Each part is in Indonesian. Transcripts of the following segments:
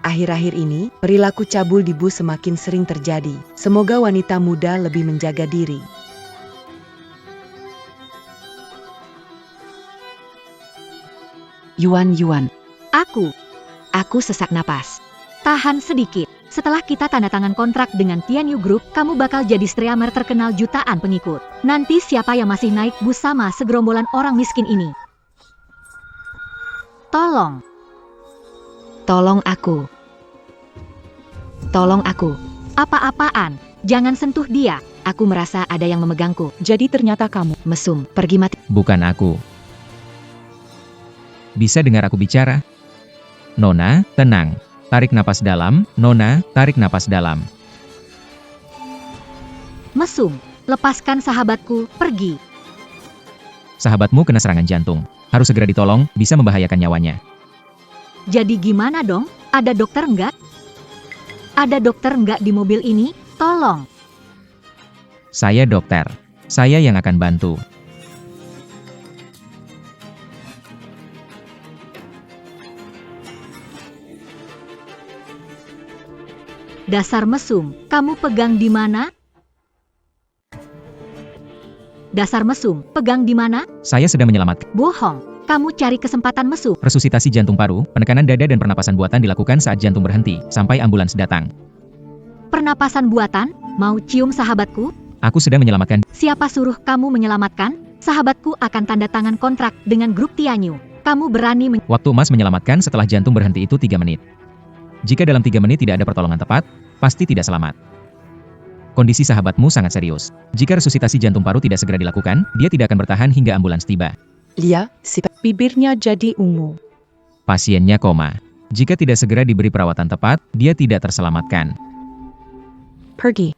Akhir-akhir ini, perilaku cabul di bus semakin sering terjadi. Semoga wanita muda lebih menjaga diri. Yuan. Aku sesak napas. Tahan sedikit. Setelah kita tanda tangan kontrak dengan Tianyu Group, kamu bakal jadi streamer terkenal jutaan pengikut. Nanti siapa yang masih naik bus sama segerombolan orang miskin ini? Tolong aku. Apa-apaan? Jangan sentuh dia. Aku merasa ada yang memegangku. Jadi ternyata kamu. Mesum, pergi mati. Bukan aku. Bisa dengar aku bicara? Nona, tenang. Tarik napas dalam, Nona, tarik napas dalam. Mesum, lepaskan sahabatku, pergi. Sahabatmu kena serangan jantung. Harus segera ditolong, bisa membahayakan nyawanya. Jadi gimana dong? Ada dokter enggak? Ada dokter enggak di mobil ini? Tolong. Saya dokter. Saya yang akan bantu. Dasar mesum, kamu pegang di mana? Dasar mesum, pegang di mana? Saya sedang menyelamatkan. Bohong, kamu cari kesempatan mesum. Resusitasi jantung paru, penekanan dada dan pernapasan buatan dilakukan saat jantung berhenti, sampai ambulans datang. Pernapasan buatan? Mau cium sahabatku? Aku sedang menyelamatkan. Siapa suruh kamu menyelamatkan? Sahabatku akan tanda tangan kontrak dengan grup Tianyu. Kamu berani Waktu emas menyelamatkan setelah jantung berhenti itu 3 menit. Jika dalam 3 menit tidak ada pertolongan tepat, pasti tidak selamat. Kondisi sahabatmu sangat serius. Jika resusitasi jantung paru tidak segera dilakukan, dia tidak akan bertahan hingga ambulans tiba. Lia, Bibirnya jadi ungu. Pasiennya koma. Jika tidak segera diberi perawatan tepat, dia tidak terselamatkan. Pergi.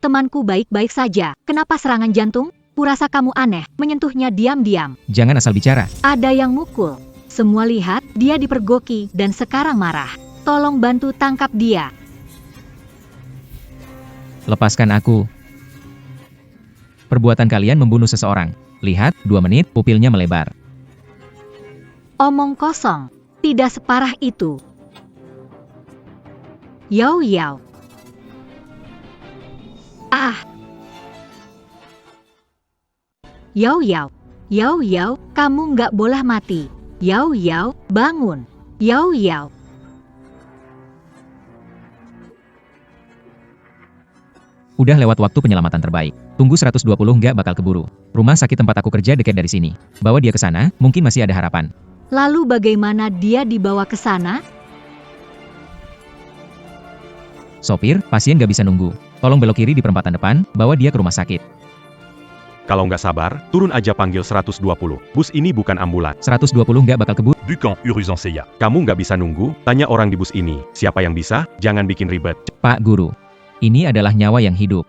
Temanku baik-baik saja. Kenapa serangan jantung? Kurasa kamu aneh, menyentuhnya diam-diam. Jangan asal bicara. Ada yang mukul. Semua lihat, dia dipergoki dan sekarang marah. Tolong bantu tangkap dia. Lepaskan aku. Perbuatan kalian membunuh seseorang. Lihat, 2 menit, pupilnya melebar. Omong kosong. Tidak separah itu. Yao. Ah. Yao, kamu nggak boleh mati. Yao, bangun. Yao. Udah lewat waktu penyelamatan terbaik. Tunggu 120 nggak bakal keburu. Rumah sakit tempat aku kerja dekat dari sini. Bawa dia ke sana, mungkin masih ada harapan. Lalu bagaimana dia dibawa ke sana? Sopir, pasien nggak bisa nunggu. Tolong belok kiri di perempatan depan, bawa dia ke rumah sakit. Kalau nggak sabar, turun aja panggil 120. Bus ini bukan ambulans. 120 nggak bakal keburu. Du camp urgence ya. Kamu nggak bisa nunggu, tanya orang di bus ini. Siapa yang bisa? Jangan bikin ribet. Pak Guru, ini adalah nyawa yang hidup.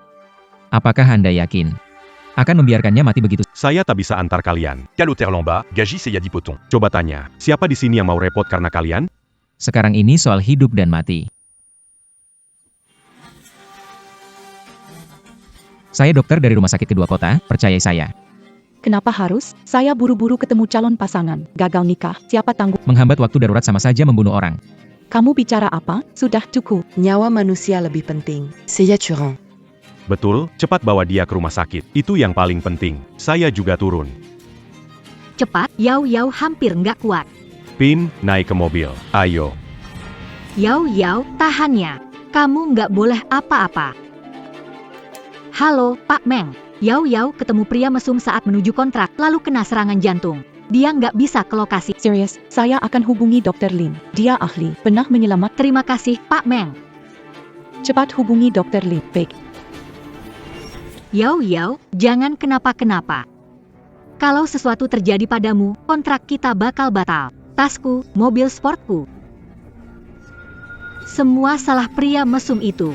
Apakah Anda yakin akan membiarkannya mati begitu? Saya tak bisa antar kalian. Caloter lomba, gaji saya dipotong. Coba tanya, siapa di sini yang mau repot karena kalian? Sekarang ini soal hidup dan mati. Saya dokter dari rumah sakit kedua kota, percaya saya. Kenapa harus? Saya buru-buru ketemu calon pasangan. Gagal nikah, siapa tanggung? Menghambat waktu darurat sama saja membunuh orang. Kamu bicara apa? Sudah cukup. nyawa manusia lebih penting. Saya curang. Betul, cepat bawa dia ke rumah sakit. Itu yang paling penting. Saya juga turun. Cepat, Yao hampir nggak kuat. Pin, naik ke mobil. Ayo. Yao, tahannya. Kamu nggak boleh apa-apa. Halo, Pak Meng. Yao ketemu pria mesum saat menuju kontrak, lalu kena serangan jantung. Dia nggak bisa ke lokasi. Serius, saya akan hubungi Dr. Lin. Dia ahli, pernah menyelamat. Terima kasih, Pak Meng. Cepat hubungi Dr. Lin. Baik. Yao, jangan kenapa-kenapa. Kalau sesuatu terjadi padamu, kontrak kita bakal batal. Tasku, mobil sportku. Semua salah pria mesum itu.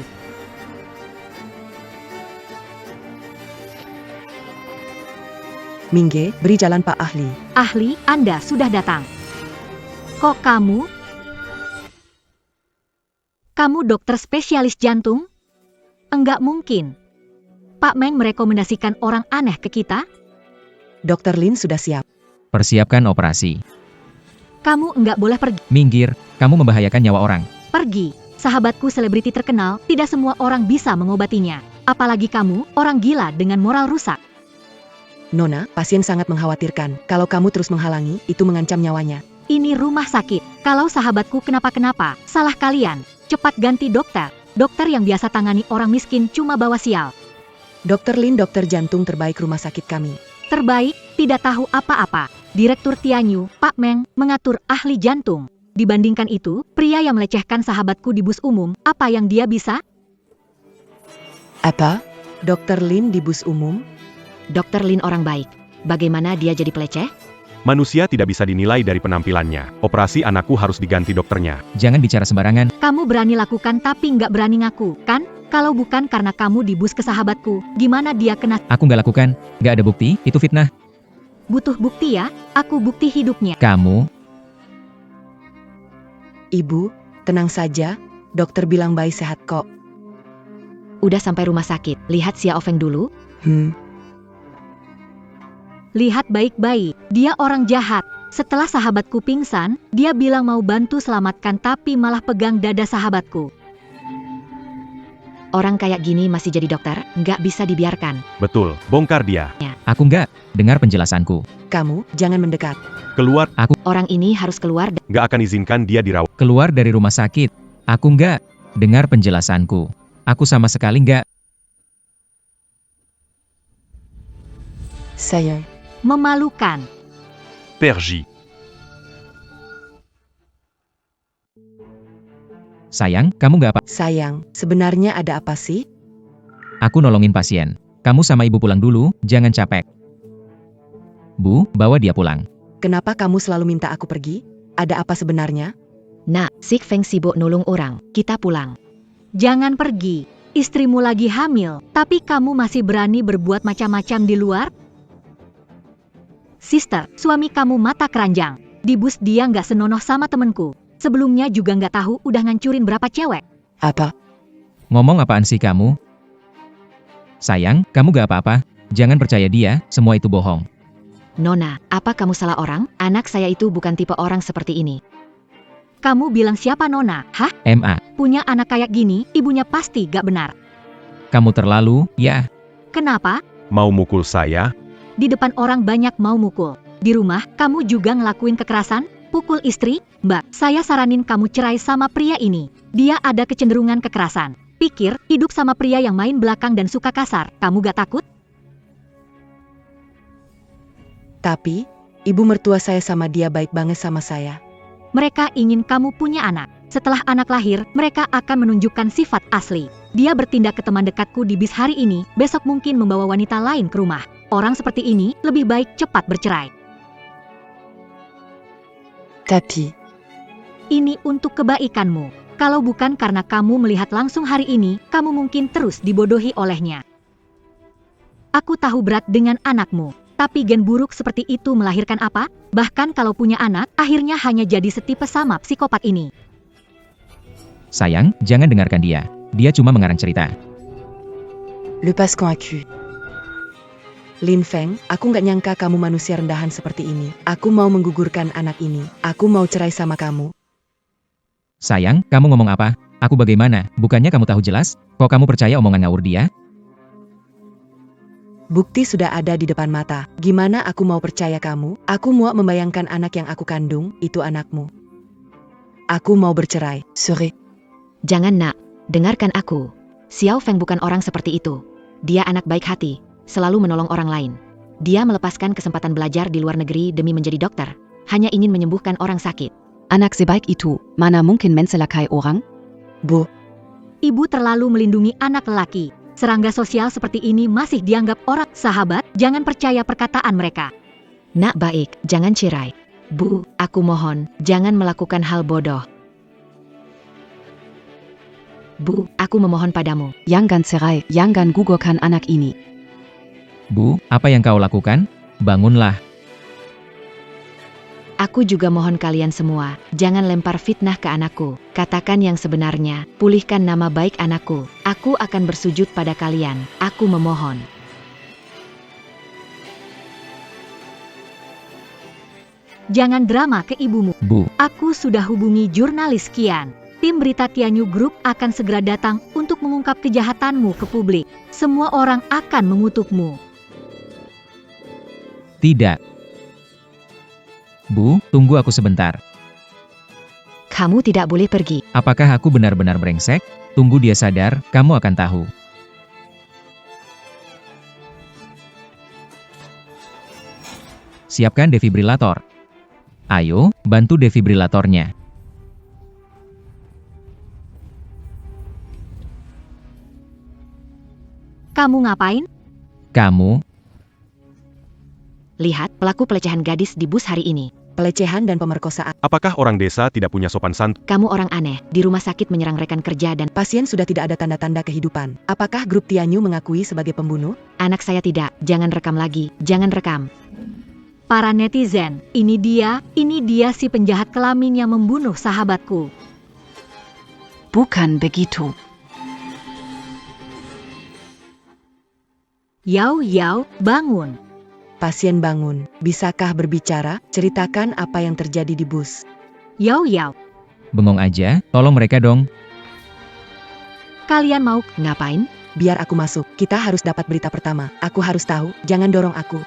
Mingge, beri jalan Pak Ahli. Ahli, Anda sudah datang. Kok kamu? Kamu dokter spesialis jantung? Enggak mungkin. Pak Meng merekomendasikan orang aneh ke kita? Dr. Lin sudah siap. Persiapkan operasi. Kamu enggak boleh pergi. Minggir, kamu membahayakan nyawa orang. Pergi. Sahabatku selebriti terkenal, tidak semua orang bisa mengobatinya. Apalagi kamu, orang gila dengan moral rusak. Nona, pasien sangat mengkhawatirkan. Kalau kamu terus menghalangi, itu mengancam nyawanya. Ini rumah sakit. Kalau sahabatku kenapa-kenapa, salah kalian. Cepat ganti dokter. Dokter yang biasa tangani orang miskin cuma bawa sial. Dokter Lin, dokter jantung terbaik rumah sakit kami. Terbaik, tidak tahu apa-apa. Direktur Tianyu, Pak Meng, mengatur ahli jantung. Dibandingkan itu, pria yang melecehkan sahabatku di bus umum, apa yang dia bisa? Apa? Dokter Lin di bus umum? Dokter Lin orang baik. Bagaimana dia jadi peleceh? Manusia tidak bisa dinilai dari penampilannya. Operasi anakku harus diganti dokternya. Jangan bicara sembarangan. Kamu berani lakukan tapi nggak berani ngaku, kan? Kalau bukan karena kamu di bus ke sahabatku, gimana dia kena? Aku nggak lakukan. Nggak ada bukti, itu fitnah. Butuh bukti ya? Aku bukti hidupnya. Kamu, Ibu, tenang saja. Dokter bilang bayi sehat kok. Udah sampai rumah sakit, lihat Xia Ofeng dulu. Lihat baik-baik, dia orang jahat. Setelah sahabatku pingsan, dia bilang mau bantu selamatkan tapi malah pegang dada sahabatku. Orang kayak gini masih jadi dokter, nggak bisa dibiarkan. Betul, bongkar dia. aku nggak. Dengar penjelasanku. Kamu, jangan mendekat. Keluar, Orang ini harus keluar. nggak akan izinkan dia dirawat. Keluar dari rumah sakit. Aku nggak. Dengar penjelasanku. Aku sama sekali nggak. Sayang, Memalukan. Pergi. Sayang, kamu nggak apa? sayang, sebenarnya ada apa sih? Aku nolongin pasien. Kamu sama ibu pulang dulu, jangan capek. Bu, bawa dia pulang. Kenapa kamu selalu minta aku pergi? Ada apa sebenarnya? Nak, Sik Feng sibuk nulung orang, kita pulang. Jangan pergi. Istrimu lagi hamil, tapi kamu masih berani berbuat macam-macam di luar? Sister, suami kamu mata keranjang. Di bus dia nggak senonoh sama temenku. Sebelumnya juga nggak tahu udah ngancurin berapa cewek. Apa? Ngomong apaan sih kamu? Sayang, kamu gak apa-apa. Jangan percaya dia, semua itu bohong. Nona, apa kamu salah orang? Anak saya itu bukan tipe orang seperti ini. Kamu bilang siapa Nona? Hah? MA, Punya anak kayak gini, ibunya pasti gak benar. kamu terlalu, ya. Kenapa? Mau mukul saya? Di depan orang banyak mau mukul. Di rumah, kamu juga ngelakuin kekerasan? Pukul istri? Mbak, saya saranin kamu cerai sama pria ini. Dia ada kecenderungan kekerasan. Pikir, hidup sama pria yang main belakang dan suka kasar. Kamu gak takut? Tapi, ibu mertua saya sama dia baik banget sama saya. Mereka ingin kamu punya anak. Setelah anak lahir, mereka akan menunjukkan sifat asli. Dia bertindak ke teman dekatku di bis hari ini, besok mungkin membawa wanita lain ke rumah. Orang seperti ini lebih baik cepat bercerai. Tapi, Ini untuk kebaikanmu. Kalau bukan karena kamu melihat langsung hari ini, kamu mungkin terus dibodohi olehnya. Aku tahu berat dengan anakmu, tapi gen buruk seperti itu melahirkan apa? Bahkan kalau punya anak, akhirnya hanya jadi setipe sama psikopat ini. Sayang, jangan dengarkan dia. Dia cuma mengarang cerita. le pas convaincu. Lin Feng, aku nggak nyangka kamu manusia rendahan seperti ini. Aku mau menggugurkan anak ini. Aku mau cerai sama kamu. Sayang, kamu ngomong apa? Aku bagaimana? Bukannya kamu tahu jelas? Kok kamu percaya omongan ngawur dia? Bukti sudah ada di depan mata. Gimana aku mau percaya kamu? Aku muak membayangkan anak yang aku kandung, itu anakmu. Aku mau bercerai. Sore. Jangan nak, dengarkan aku. Xiao Feng bukan orang seperti itu. Dia anak baik hati, selalu menolong orang lain. Dia melepaskan kesempatan belajar di luar negeri demi menjadi dokter. Hanya ingin menyembuhkan orang sakit. Anak sebaik itu, mana mungkin mencelakai orang? Bu, Ibu terlalu melindungi anak lelaki. Serangga sosial seperti ini masih dianggap orang sahabat, jangan percaya perkataan mereka. Nak baik, jangan cerai. Bu, aku mohon, jangan melakukan hal bodoh. Bu, aku memohon padamu. Jangan cerai, jangan gugurkan anak ini. Bu, apa yang kau lakukan? Bangunlah. Aku juga mohon kalian semua, jangan lempar fitnah ke anakku. Katakan yang sebenarnya, pulihkan nama baik anakku. Aku akan bersujud pada kalian. Aku memohon. Jangan drama ke ibumu. Bu, Aku sudah hubungi jurnalis Kian. Tim berita Tianyu Group akan segera datang untuk mengungkap kejahatanmu ke publik. Semua orang akan mengutukmu. Tidak. Bu, tunggu aku sebentar. Kamu tidak boleh pergi. Apakah aku benar-benar brengsek? Tunggu dia sadar, kamu akan tahu. Siapkan defibrilator. Ayo, bantu defibrilatornya. Kamu ngapain? Kamu, Lihat pelaku pelecehan gadis di bus hari ini. Pelecehan dan pemerkosaan. Apakah orang desa tidak punya sopan santun? Kamu orang aneh, di rumah sakit menyerang rekan kerja dan Pasien sudah tidak ada tanda-tanda kehidupan. Apakah grup Tianyu mengakui sebagai pembunuh? anak saya tidak. Jangan rekam lagi, jangan rekam. Para netizen, ini dia si penjahat kelamin yang membunuh sahabatku. Bukan begitu. Yao, bangun. Pasien bangun. Bisakah berbicara? Ceritakan apa yang terjadi di bus. Yao, bengong aja, tolong mereka dong. kalian mau? Ngapain? Biar aku masuk. Kita harus dapat berita pertama. Aku harus tahu. Jangan dorong aku.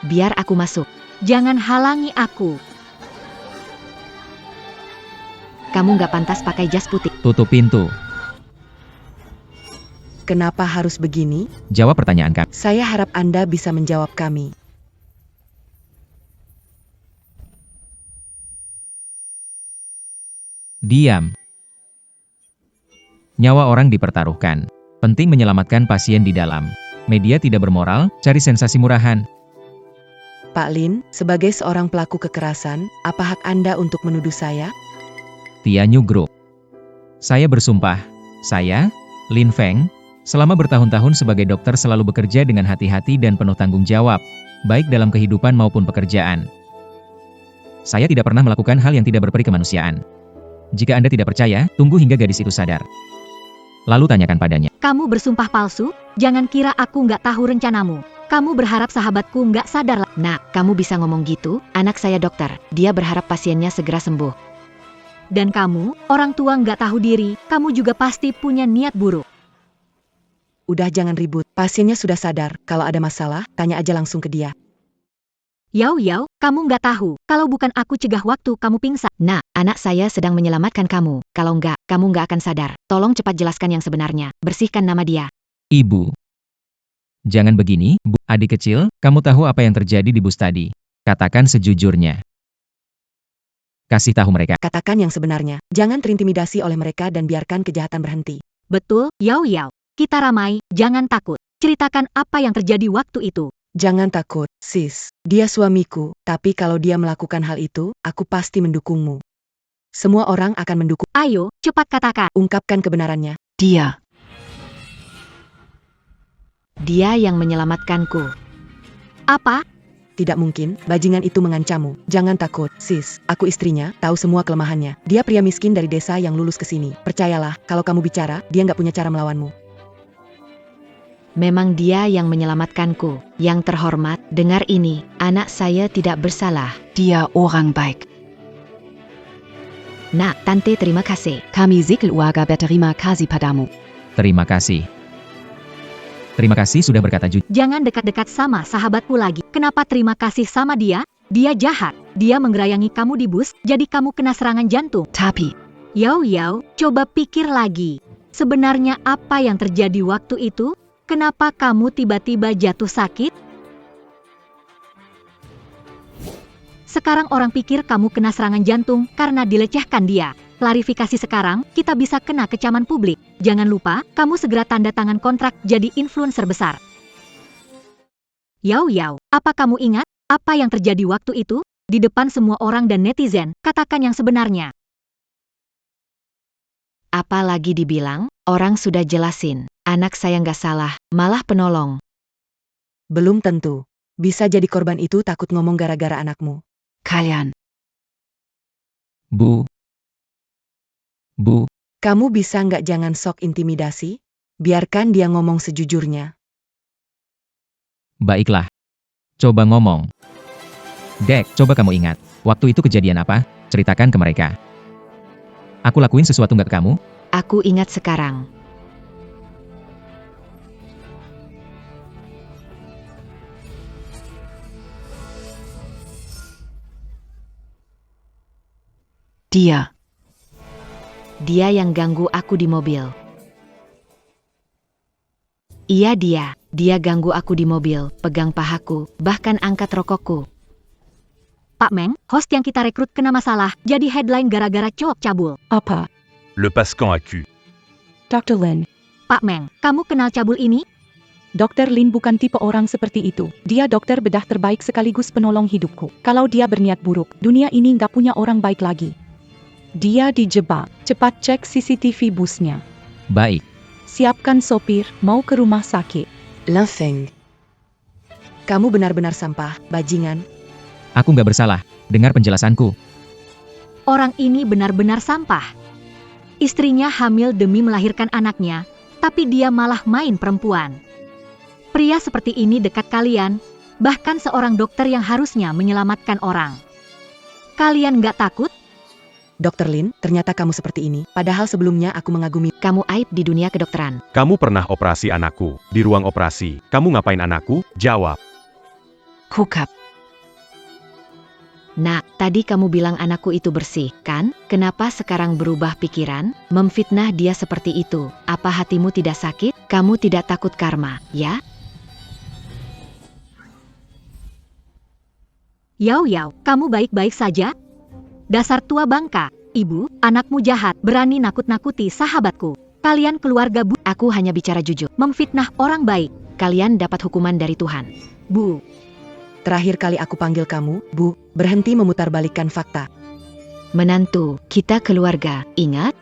Biar aku masuk. Jangan halangi aku. Kamu nggak pantas pakai jas putih. Tutup pintu. Kenapa harus begini? Jawab pertanyaan kami. Saya harap Anda bisa menjawab kami. Diam. Nyawa orang dipertaruhkan. Penting menyelamatkan pasien di dalam. Media tidak bermoral, cari sensasi murahan. Pak Lin, sebagai seorang pelaku kekerasan, apa hak Anda untuk menuduh saya? Tianyu Group. Saya bersumpah, saya, Lin Feng, selama bertahun-tahun sebagai dokter selalu bekerja dengan hati-hati dan penuh tanggung jawab, baik dalam kehidupan maupun pekerjaan. Saya tidak pernah melakukan hal yang tidak berperi kemanusiaan. Jika Anda tidak percaya, tunggu hingga gadis itu sadar. Lalu tanyakan padanya. Kamu bersumpah palsu? Jangan kira aku nggak tahu rencanamu. Kamu berharap sahabatku nggak sadar lah. Nak, kamu bisa ngomong gitu? Anak saya dokter. Dia berharap pasiennya segera sembuh. Dan kamu, orang tua nggak tahu diri, kamu juga pasti punya niat buruk. Udah jangan ribut. Pasiennya sudah sadar. Kalau ada masalah, tanya aja langsung ke dia. Yao, kamu nggak tahu. Kalau bukan aku cegah waktu kamu pingsan. Nak, anak saya sedang menyelamatkan kamu. Kalau enggak, kamu nggak akan sadar. Tolong cepat jelaskan yang sebenarnya. Bersihkan nama dia. Ibu. Jangan begini, Bu. Adik kecil, kamu tahu apa yang terjadi di bus tadi. Katakan sejujurnya. Kasih tahu mereka. Katakan yang sebenarnya. Jangan terintimidasi oleh mereka dan biarkan kejahatan berhenti. Betul, Yao. Kita ramai, jangan takut. Ceritakan apa yang terjadi waktu itu. Jangan takut, sis. Dia suamiku, tapi kalau dia melakukan hal itu, aku pasti mendukungmu. Semua orang akan mendukung. Ayo, cepat katakan. Ungkapkan kebenarannya. Dia. Dia yang menyelamatkanku. Apa? Tidak mungkin, bajingan itu mengancammu. Jangan takut, sis. Aku istrinya, tahu semua kelemahannya. Dia pria miskin dari desa yang lulus ke sini. Percayalah, kalau kamu bicara, dia nggak punya cara melawanmu. Memang dia yang menyelamatkanku. Yang terhormat, dengar ini. Anak saya tidak bersalah. Dia orang baik. Nak, tante terima kasih. Kami sekeluarga berterima kasih padamu. Terima kasih. Terima kasih sudah berkata jujur. Jangan dekat-dekat sama sahabatku lagi. Kenapa terima kasih sama dia? Dia jahat. Dia menggerayangi kamu di bus, jadi kamu kena serangan jantung. Tapi, Yao, coba pikir lagi. Sebenarnya apa yang terjadi waktu itu? Kenapa kamu tiba-tiba jatuh sakit? Sekarang orang pikir kamu kena serangan jantung karena dilecehkan dia. Klarifikasi sekarang, kita bisa kena kecaman publik. Jangan lupa, kamu segera tanda tangan kontrak jadi influencer besar. Yao, apa kamu ingat apa yang terjadi waktu itu? Di depan semua orang dan netizen, katakan yang sebenarnya. Apalagi dibilang, orang sudah jelasin. Anak saya nggak salah, malah penolong. Belum tentu. Bisa jadi korban itu takut ngomong gara-gara anakmu. kalian. Bu. Kamu bisa nggak jangan sok intimidasi? Biarkan dia ngomong sejujurnya. Baiklah. Coba ngomong. Dek, coba kamu ingat. Waktu itu kejadian apa? Ceritakan ke mereka. Aku lakuin sesuatu nggak ke kamu? Aku ingat sekarang. Dia. Dia yang ganggu aku di mobil. Iya dia. Dia ganggu aku di mobil, pegang pahaku, bahkan angkat rokokku. Pak Meng, host yang kita rekrut kena masalah, jadi headline gara-gara cowok cabul. Apa? Le Pascan accuse. Dr. Lin. Pak Meng, kamu kenal cabul ini? Dr. Lin bukan tipe orang seperti itu. Dia dokter bedah terbaik sekaligus penolong hidupku. Kalau dia berniat buruk, dunia ini nggak punya orang baik lagi. Dia dijebak. Cepat cek CCTV busnya. Baik. Siapkan sopir, mau ke rumah sakit. Lin Feng. Kamu benar-benar sampah, bajingan. Aku nggak bersalah. Dengar penjelasanku. Orang ini benar-benar sampah. Istrinya hamil demi melahirkan anaknya, tapi dia malah main perempuan. Pria seperti ini dekat kalian, bahkan seorang dokter yang harusnya menyelamatkan orang. Kalian nggak takut? Dr. Lin, ternyata kamu seperti ini. Padahal sebelumnya aku mengagumi. Kamu aib di dunia kedokteran. Kamu pernah operasi anakku. Di ruang operasi, kamu ngapain anakku? Jawab. Hookup. Nah, tadi kamu bilang anakku itu bersih, kan? Kenapa sekarang berubah pikiran? Memfitnah dia seperti itu. Apa hatimu tidak sakit? Kamu tidak takut karma, ya? Yao, kamu baik-baik saja? Dasar tua bangka, ibu, anakmu jahat, berani nakut-nakuti sahabatku. Kalian keluarga Bu. Aku hanya bicara jujur. Memfitnah orang baik. Kalian dapat hukuman dari Tuhan. Bu, Terakhir kali aku panggil kamu, Bu, berhenti memutarbalikkan fakta. Menantu, kita keluarga, ingat?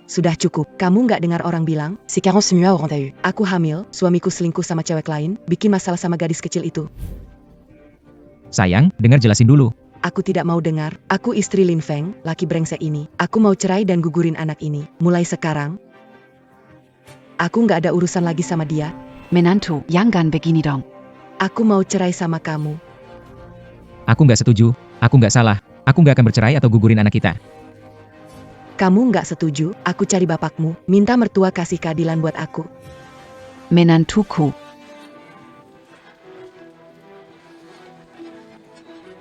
Sudah cukup, kamu nggak dengar orang bilang, si Caron semua orang tahu. Aku hamil, suamiku selingkuh sama cewek lain, bikin masalah sama gadis kecil itu. Sayang, dengar jelasin dulu. Aku tidak mau dengar, aku istri Lin Feng, laki brengsek ini. Aku mau cerai dan gugurin anak ini. Mulai sekarang, aku nggak ada urusan lagi sama dia. Menantu, jangan begini dong. Aku mau cerai sama kamu. Aku nggak setuju. Aku nggak salah. Aku nggak akan bercerai atau gugurin anak kita. Kamu nggak setuju, aku cari bapakmu, minta mertua kasih keadilan buat aku. Menantuku.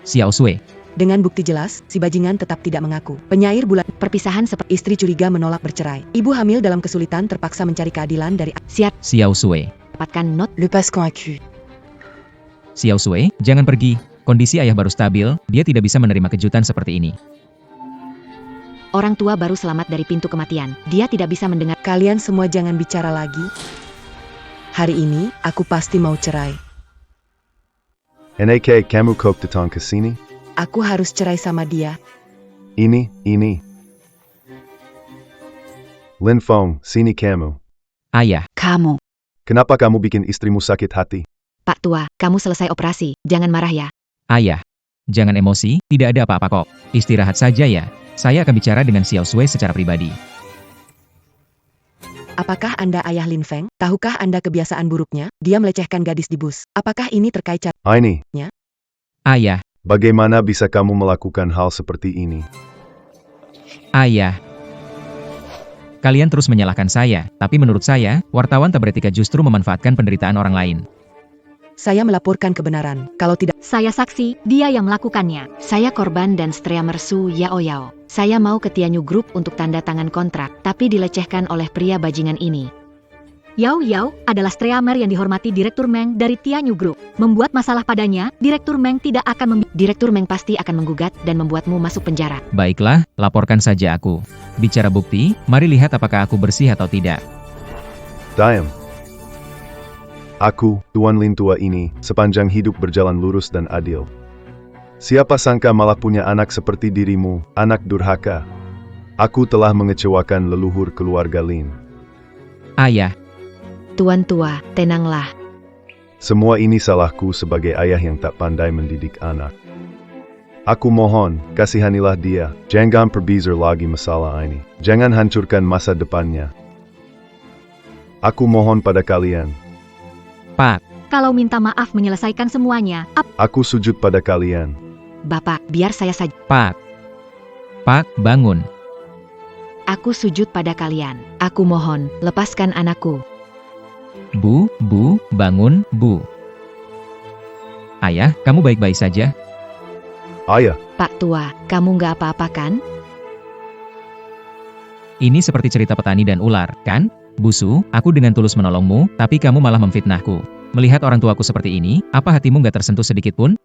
Xiao Sui. Dengan bukti jelas, si bajingan tetap tidak mengaku. Penyair bulan Perpisahan seperti istri curiga menolak bercerai. Ibu hamil dalam kesulitan terpaksa mencari keadilan dari Xiao Sui. dapatkan not. Le Pascan accuse. Xiao Sui, jangan pergi. Kondisi ayah baru stabil, dia tidak bisa menerima kejutan seperti ini. Orang tua baru selamat dari pintu kematian. Dia tidak bisa mendengar. Kalian semua jangan bicara lagi. Hari ini, aku pasti mau cerai. NAK kamu kok datang ke sini? Aku harus cerai sama dia. Ini. Lin Feng, sini kamu. Ayah, Kamu. Kenapa kamu bikin istrimu sakit hati? Pak tua, kamu selesai operasi. Jangan marah ya. ayah. Jangan emosi, tidak ada apa-apa kok. Istirahat saja ya. Saya akan bicara dengan Xiao Sui secara pribadi. Apakah Anda ayah Lin Feng? Tahukah Anda kebiasaan buruknya? Dia melecehkan gadis di bus. Apakah ini terkait Ini, Ayah, bagaimana bisa kamu melakukan hal seperti ini? ayah. Kalian terus menyalahkan saya, tapi menurut saya, wartawan tak beretika justru memanfaatkan penderitaan orang lain. Saya melaporkan kebenaran. Kalau tidak, saya saksi, dia yang melakukannya. Saya korban dan streamer Su Yao. Saya mau ke Tianyu Group untuk tanda tangan kontrak, tapi dilecehkan oleh pria bajingan ini. Yao adalah streamer yang dihormati Direktur Meng dari Tianyu Group. Membuat masalah padanya, Direktur Meng tidak akan Direktur Meng pasti akan menggugat dan membuatmu masuk penjara. Baiklah, laporkan saja aku. Bicara bukti, mari lihat apakah aku bersih atau tidak. Diam. Aku, Tuan Lin tua ini, sepanjang hidup berjalan lurus dan adil. Siapa sangka malah punya anak seperti dirimu, anak durhaka. Aku telah mengecewakan leluhur keluarga Lin. Ayah, Tuan tua, tenanglah. Semua ini salahku sebagai ayah yang tak pandai mendidik anak. Aku mohon, kasihanilah dia. Jangan perbesar lagi masalah ini. Jangan hancurkan masa depannya. Aku mohon pada kalian. Pak, Kalau minta maaf menyelesaikan semuanya, Aku sujud pada kalian. Bapak, biar saya saja. Pak, bangun. Aku sujud pada kalian. Aku mohon, lepaskan anakku. Bu, bangun, Bu. Ayah, kamu baik-baik saja? Ayah, Pak tua, kamu nggak apa-apa kan? Ini seperti cerita petani dan ular, kan? Busu, aku dengan tulus menolongmu, tapi kamu malah memfitnahku. Melihat orang tuaku seperti ini, apa hatimu nggak tersentuh sedikit pun?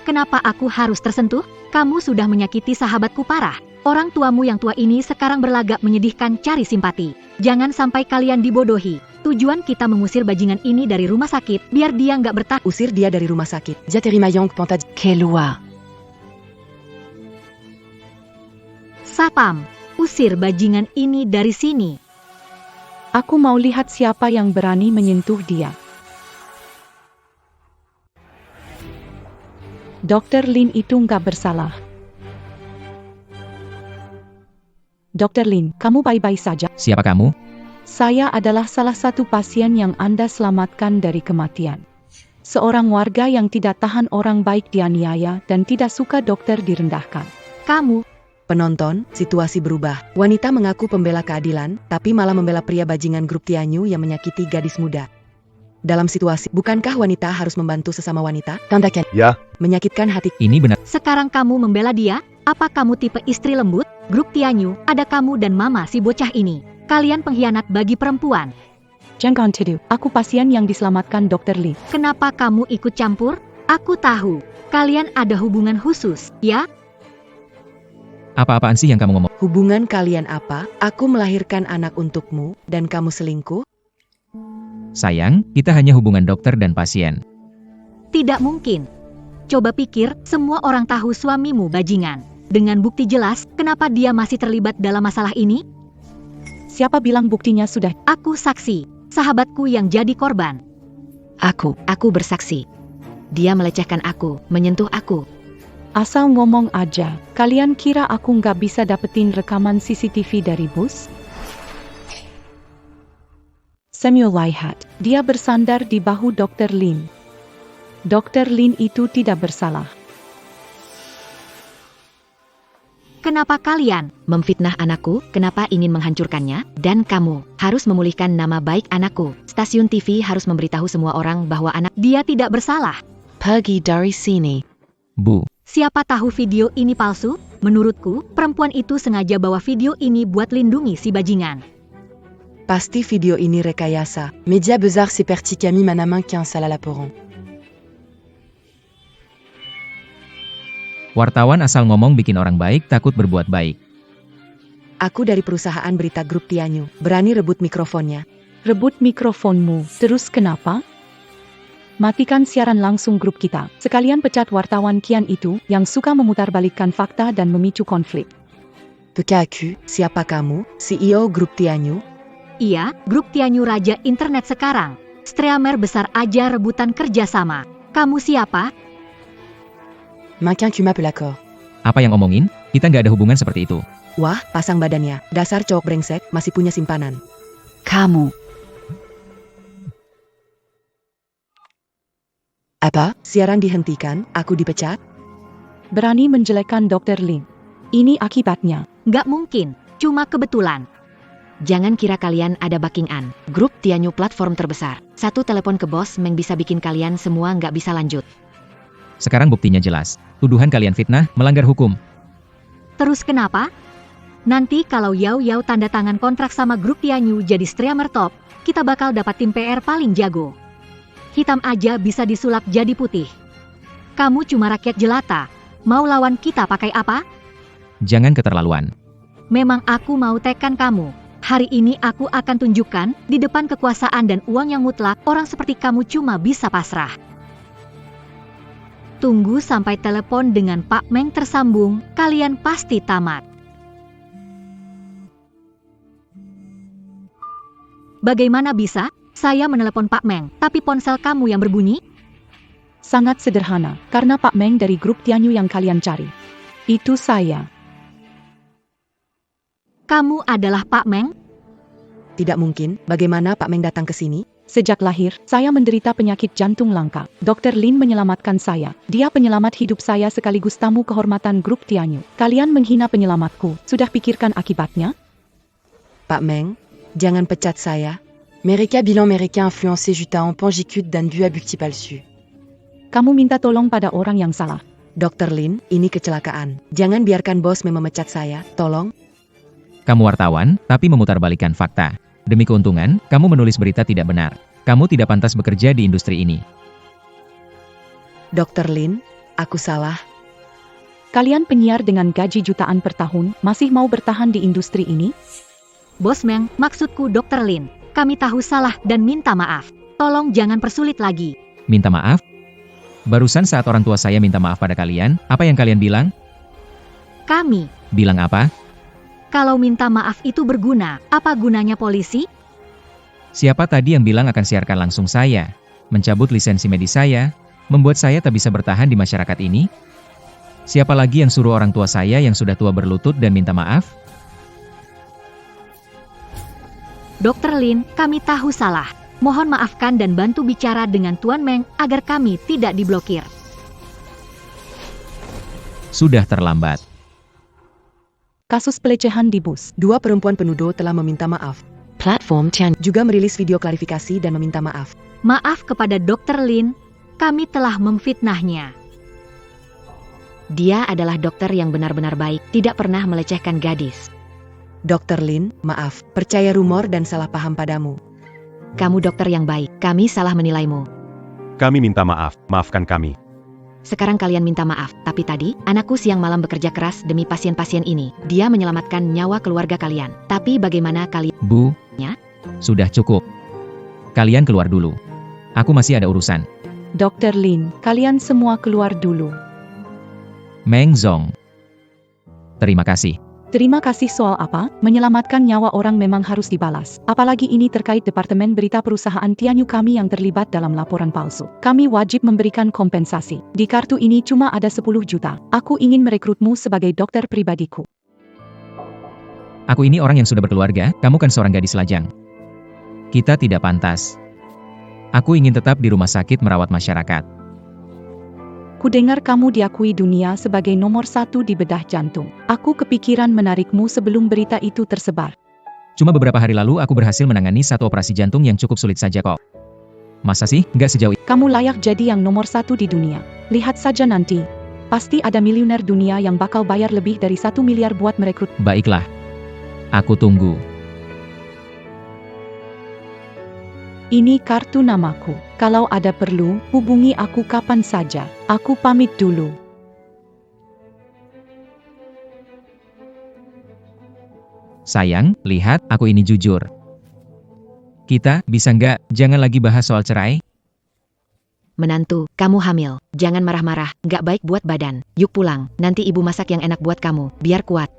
Kenapa aku harus tersentuh? Kamu sudah menyakiti sahabatku parah. Orang tuamu yang tua ini sekarang berlagak menyedihkan cari simpati. Jangan sampai kalian dibodohi. Tujuan kita mengusir bajingan ini dari rumah sakit, biar dia nggak bertahan. Usir dia dari rumah sakit. Jaterimayong Pontad. Keluar. Sapam, usir bajingan ini dari sini. Aku mau lihat siapa yang berani menyentuh dia. Dr. Lin itu nggak bersalah. Dr. Lin, kamu baik-baik saja? Siapa kamu? Saya adalah salah satu pasien yang Anda selamatkan dari kematian. Seorang warga yang tidak tahan orang baik dianiaya dan tidak suka dokter direndahkan. Kamu, Penonton, situasi berubah. Wanita mengaku pembela keadilan, tapi malah membela pria bajingan grup Tianyu yang menyakiti gadis muda. Dalam situasi, bukankah wanita harus membantu sesama wanita? Tandakan. ya, Menyakitkan hati. Ini benar. sekarang kamu membela dia? Apa kamu tipe istri lembut? Grup Tianyu, ada kamu dan mama si bocah ini. Kalian pengkhianat bagi perempuan. Jangan tidur, aku pasien yang diselamatkan Dr. Lee. Kenapa kamu ikut campur? Aku tahu, kalian ada hubungan khusus, ya? Apa-apaan sih yang kamu ngomong? Hubungan kalian apa? Aku melahirkan anak untukmu, dan kamu selingkuh? Sayang, kita hanya hubungan dokter dan pasien. Tidak mungkin. Coba pikir, semua orang tahu suamimu bajingan. Dengan bukti jelas, kenapa dia masih terlibat dalam masalah ini? Siapa bilang buktinya sudah? Aku saksi, sahabatku yang jadi korban. Aku bersaksi. Dia melecehkan aku, menyentuh aku. Asal ngomong aja, kalian kira aku nggak bisa dapetin rekaman CCTV dari bus? Samuel lihat, dia bersandar di bahu Dr. Lin. Dr. Lin itu tidak bersalah. Kenapa kalian? Memfitnah anakku, kenapa ingin menghancurkannya? Dan kamu harus memulihkan nama baik anakku. Stasiun TV harus memberitahu semua orang bahwa anak Dia tidak bersalah. Pergi dari sini. Bu, Siapa tahu video ini palsu? Menurutku, perempuan itu sengaja bawa video ini buat lindungi si bajingan. Pasti video ini rekayasa. Media besar seperti kami mana mungkin salah laporan. wartawan asal ngomong bikin orang baik takut berbuat baik. Aku dari perusahaan berita grup Tianyu. Berani rebut mikrofonnya. Rebut mikrofonmu, terus kenapa? Matikan siaran langsung grup kita. Sekalian pecat wartawan Kian itu yang suka memutarbalikkan fakta dan memicu konflik. PKQ, siapa kamu? CEO grup Tianyu? Iya, grup Tianyu Raja Internet sekarang. Streamer besar aja rebutan kerjasama. Kamu siapa? Makin tu m'appelles l'accord. Apa yang omongin? Kita nggak ada hubungan seperti itu. Wah, pasang badannya. Dasar cowok brengsek, masih punya simpanan. Kamu. Apa? Siaran dihentikan? Aku dipecat? Berani menjelekkan Dr. Lin. Ini akibatnya. Nggak mungkin, cuma kebetulan. Jangan kira kalian ada backing-an. Grup Tianyu platform terbesar. Satu telepon ke bos Meng bisa bikin kalian semua nggak bisa lanjut. Sekarang buktinya jelas. Tuduhan kalian fitnah, melanggar hukum. Terus kenapa? Nanti kalau Yao Yao tanda tangan kontrak sama grup Tianyu jadi streamer top, kita bakal dapat tim PR paling jago. Hitam aja bisa disulap jadi putih. Kamu cuma rakyat jelata. Mau lawan kita pakai apa? Jangan keterlaluan. Memang aku mau tekan kamu. Hari ini aku akan tunjukkan, di depan kekuasaan dan uang yang mutlak, orang seperti kamu cuma bisa pasrah. Tunggu sampai telepon dengan Pak Meng tersambung, kalian pasti tamat. Bagaimana bisa? Saya menelepon Pak Meng, tapi ponsel kamu yang berbunyi? Sangat sederhana, karena Pak Meng dari grup Tianyu yang kalian cari. Itu saya. Kamu adalah Pak Meng? Tidak mungkin. Bagaimana Pak Meng datang ke sini? Sejak lahir, saya menderita penyakit jantung langka. Dr. Lin menyelamatkan saya. Dia penyelamat hidup saya sekaligus tamu kehormatan grup Tianyu. Kalian menghina penyelamatku. Sudah pikirkan akibatnya? Pak Meng, jangan pecat saya. Mereka bilang mereka influencé jutaan penjikut dan dua bukti palsu. Kamu minta tolong pada orang yang salah. Dr. Lin, ini kecelakaan. Jangan biarkan bos memecat saya, tolong. Kamu wartawan, tapi memutarbalikkan fakta. Demi keuntungan, kamu menulis berita tidak benar. Kamu tidak pantas bekerja di industri ini. Dr. Lin, aku salah. Kalian penyiar dengan gaji jutaan per tahun, masih mau bertahan di industri ini? Bos Meng, maksudku Dr. Lin. Kami tahu salah dan minta maaf. Tolong jangan persulit lagi. Minta maaf? Barusan saat orang tua saya minta maaf pada kalian, apa yang kalian bilang? Kami, Bilang apa? kalau minta maaf itu berguna, apa gunanya polisi? Siapa tadi yang bilang akan siarkan langsung saya? Mencabut lisensi medis saya? Membuat saya tak bisa bertahan di masyarakat ini? Siapa lagi yang suruh orang tua saya yang sudah tua berlutut dan minta maaf? Dr. Lin, kami tahu salah. Mohon maafkan dan bantu bicara dengan Tuan Meng agar kami tidak diblokir. Sudah terlambat. Kasus pelecehan di bus. 2 perempuan penuduh telah meminta maaf. Platform Tianyu. Juga merilis video klarifikasi dan meminta maaf. Maaf kepada Dr. Lin, kami telah memfitnahnya. Dia adalah dokter yang benar-benar baik, tidak pernah melecehkan gadis. Dr. Lin, maaf, percaya rumor dan salah paham padamu. Kamu dokter yang baik, kami salah menilaimu. Kami minta maaf, maafkan kami. Sekarang kalian minta maaf, tapi tadi, anakku siang malam bekerja keras demi pasien-pasien ini. Dia menyelamatkan nyawa keluarga kalian. Tapi bagaimana kalian? Bu, Ya? sudah cukup. Kalian keluar dulu. Aku masih ada urusan. Dr. Lin, kalian semua keluar dulu. Meng Zong. Terima kasih. Terima kasih soal apa? Menyelamatkan nyawa orang memang harus dibalas. Apalagi ini terkait departemen berita perusahaan Tianyu kami yang terlibat dalam laporan palsu. Kami wajib memberikan kompensasi. Di kartu ini cuma ada 10 juta. Aku ingin merekrutmu sebagai dokter pribadiku. Aku ini orang yang sudah berkeluarga, kamu kan seorang gadis lajang. Kita tidak pantas. Aku ingin tetap di rumah sakit merawat masyarakat. Kudengar kamu diakui dunia sebagai nomor 1 di bedah jantung. Aku kepikiran menarikmu sebelum berita itu tersebar. Cuma beberapa hari lalu aku berhasil menangani satu operasi jantung yang cukup sulit saja kok. Masa sih? Nggak sejauh itu. Kamu layak jadi yang nomor 1 di dunia. Lihat saja nanti. Pasti ada miliuner dunia yang bakal bayar lebih dari 1 miliar buat merekrut. Baiklah. Aku tunggu. Ini kartu namaku. Kalau ada perlu, hubungi aku kapan saja. Aku pamit dulu. Sayang, lihat, aku ini jujur. Kita, bisa nggak, jangan lagi bahas soal cerai? Menantu, kamu hamil. Jangan marah-marah, nggak baik buat badan. Yuk pulang, nanti ibu masak yang enak buat kamu, biar kuat.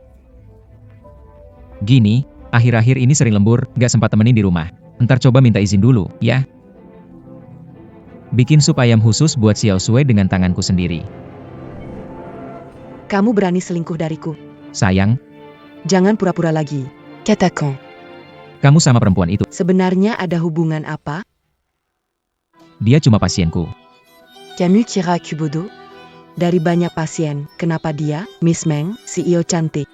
Gini, akhir-akhir ini sering lembur, nggak sempat temenin di rumah. Ntar coba minta izin dulu, ya. Bikin sup ayam khusus buat Xiao Sui dengan tanganku sendiri. Kamu berani selingkuh dariku. Sayang, Jangan pura-pura lagi. Katakan, kamu sama perempuan itu. sebenarnya ada hubungan apa? Dia cuma pasienku. Kamu kira aku bodoh? Dari banyak pasien, kenapa dia, Miss Meng, CEO cantik?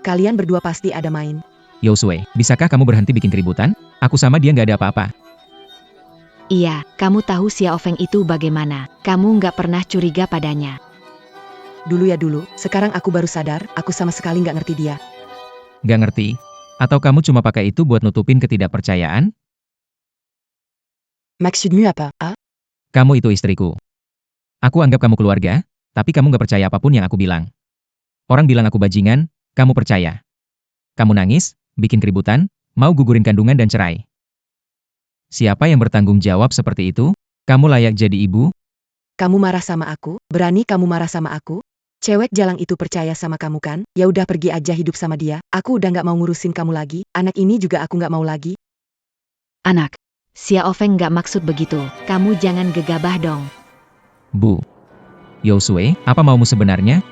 Kalian berdua pasti ada main. Yao Sui, bisakah kamu berhenti bikin keributan? Aku sama dia nggak ada apa-apa. Iya, kamu tahu Xiao Feng itu bagaimana. Kamu nggak pernah curiga padanya. Dulu ya dulu, sekarang aku baru sadar, aku sama sekali nggak ngerti dia. Nggak ngerti? Atau kamu cuma pakai itu buat nutupin ketidakpercayaan? Maksudmu apa? Ah? Kamu itu istriku. Aku anggap kamu keluarga, tapi kamu nggak percaya apapun yang aku bilang. Orang bilang aku bajingan, kamu percaya. Kamu nangis, bikin keributan, mau gugurin kandungan dan cerai. Siapa yang bertanggung jawab seperti itu? Kamu layak jadi ibu? Kamu marah sama aku? Berani kamu marah sama aku? Cewek jalang itu percaya sama kamu kan? Ya udah pergi aja hidup sama dia. Aku udah nggak mau ngurusin kamu lagi. Anak ini juga aku nggak mau lagi. Anak. Xiao Feng nggak maksud begitu. Kamu jangan gegabah dong. Bu. Yao Sui, apa maumu sebenarnya?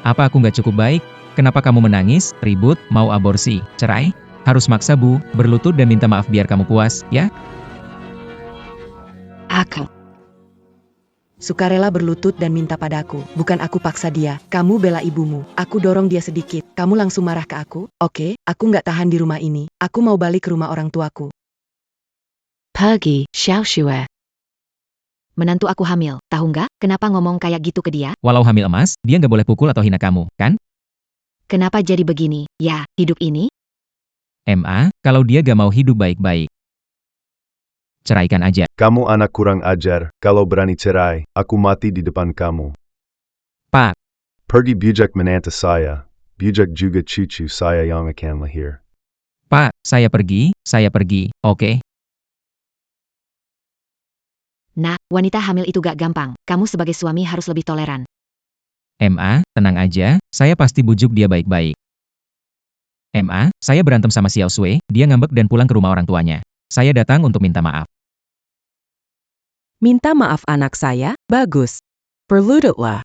Apa aku nggak cukup baik? Kenapa kamu menangis, ribut, mau aborsi, cerai? Harus maksa bu, berlutut dan minta maaf biar kamu puas, ya? Aku. Sukarela berlutut dan minta padaku. Bukan aku paksa dia. Kamu bela ibumu. Aku dorong dia sedikit. Kamu langsung marah ke aku? Oke, aku nggak tahan di rumah ini. Aku mau balik ke rumah orang tuaku. Pergi, Xiaoxue. Menantu aku hamil, tahu nggak? Kenapa ngomong kayak gitu ke dia? Walau hamil emas, dia nggak boleh pukul atau hina kamu, kan? Kenapa jadi begini? Ya, hidup ini? MA, kalau dia gak mau hidup baik-baik, ceraikan aja. Kamu anak kurang ajar, kalau berani cerai, aku mati di depan kamu. Pak, Pergi bijak menantu saya, bijak juga cucu saya yang akan lahir. Pak, saya pergi, oke? Nah, wanita hamil itu gak gampang. Kamu sebagai suami harus lebih toleran. MA, tenang aja, saya pasti bujuk dia baik-baik. MA, saya berantem sama Xiao Sui, dia ngambek dan pulang ke rumah orang tuanya. Saya datang untuk minta maaf. Minta maaf anak saya? Bagus. Berlututlah.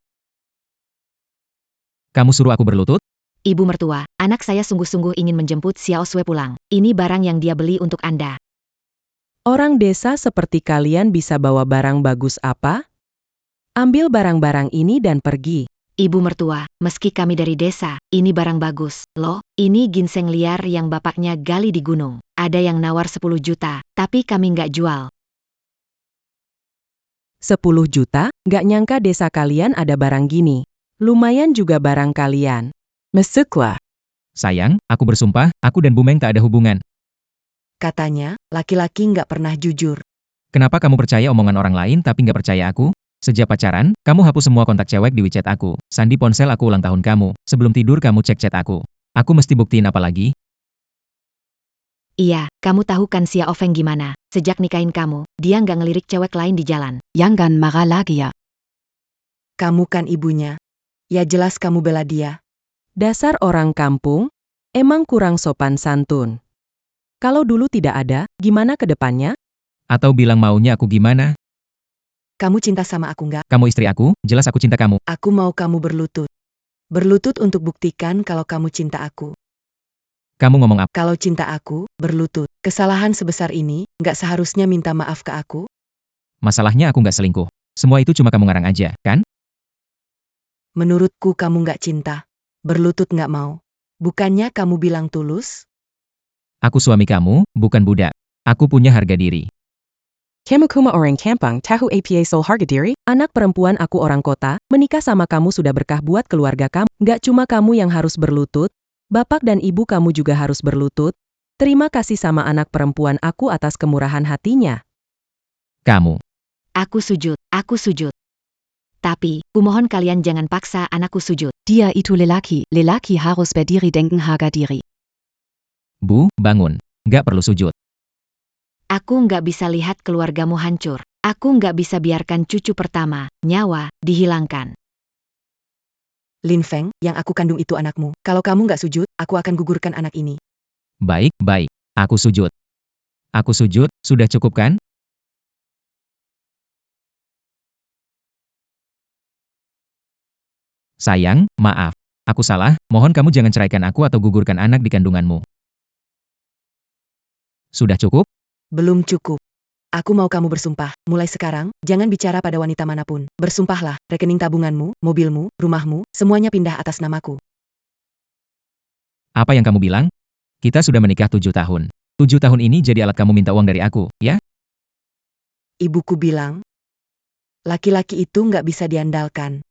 Kamu suruh aku berlutut? Ibu mertua, anak saya sungguh-sungguh ingin menjemput Xiao Sui pulang. Ini barang yang dia beli untuk Anda. Orang desa seperti kalian bisa bawa barang bagus apa? Ambil barang-barang ini dan pergi. Ibu mertua, meski kami dari desa, ini barang bagus. Loh, ini ginseng liar yang bapaknya gali di gunung. Ada yang nawar 10 juta, tapi kami nggak jual. 10 juta? Nggak nyangka desa kalian ada barang gini. Lumayan juga barang kalian. Mesuklah. Sayang, aku bersumpah, aku dan Bumeng tak ada hubungan. Katanya, laki-laki nggak pernah jujur. Kenapa kamu percaya omongan orang lain tapi nggak percaya aku? Sejak pacaran, kamu hapus semua kontak cewek di WeChat aku. Sandi ponsel aku ulang tahun kamu. Sebelum tidur kamu cek chat aku. Aku mesti buktiin apa lagi? Iya, kamu tahu kan Xia Ofeng gimana? Sejak nikahin kamu, dia nggak ngelirik cewek lain di jalan. Jangan marah lagi ya. Kamu kan ibunya. Ya jelas kamu bela dia. Dasar orang kampung, emang kurang sopan santun. Kalau dulu tidak ada, gimana ke depannya? Atau bilang maunya aku gimana? Kamu cinta sama aku nggak? Kamu istri aku, jelas aku cinta kamu. Aku mau kamu berlutut. Berlutut untuk buktikan kalau kamu cinta aku. Kamu ngomong apa? Kalau cinta aku, berlutut. Kesalahan sebesar ini, nggak seharusnya minta maaf ke aku? Masalahnya aku nggak selingkuh. Semua itu cuma kamu ngarang aja, kan? Menurutku kamu nggak cinta. Berlutut nggak mau. Bukannya kamu bilang tulus? Aku suami kamu, bukan budak. Aku punya harga diri. Kamu kuma orang kampung, tahu apa soal harga diri? Anak perempuan aku orang kota, menikah sama kamu sudah berkah buat keluarga kamu. Nggak cuma kamu yang harus berlutut, bapak dan ibu kamu juga harus berlutut. Terima kasih sama anak perempuan aku atas kemurahan hatinya. Kamu. Aku sujud. Tapi, kumohon kalian jangan paksa anakku sujud. Dia itu lelaki. Lelaki harus berdiri dengan harga diri. Bu, bangun. Nggak perlu sujud. Aku nggak bisa lihat keluargamu hancur. Aku nggak bisa biarkan cucu pertama, nyawa, dihilangkan. Lin Feng, yang aku kandung itu anakmu. Kalau kamu nggak sujud, aku akan gugurkan anak ini. Baik, baik. Aku sujud. Aku sujud, sudah cukup kan? Sayang, maaf. Aku salah, mohon kamu jangan ceraikan aku atau gugurkan anak di kandunganmu. Sudah cukup? Belum cukup. Aku mau kamu bersumpah, mulai sekarang, jangan bicara pada wanita manapun. Bersumpahlah, rekening tabunganmu, mobilmu, rumahmu, semuanya pindah atas namaku. Apa yang kamu bilang? Kita sudah menikah 7 tahun. 7 tahun ini jadi alat kamu minta uang dari aku, ya? Ibuku bilang, laki-laki itu nggak bisa diandalkan.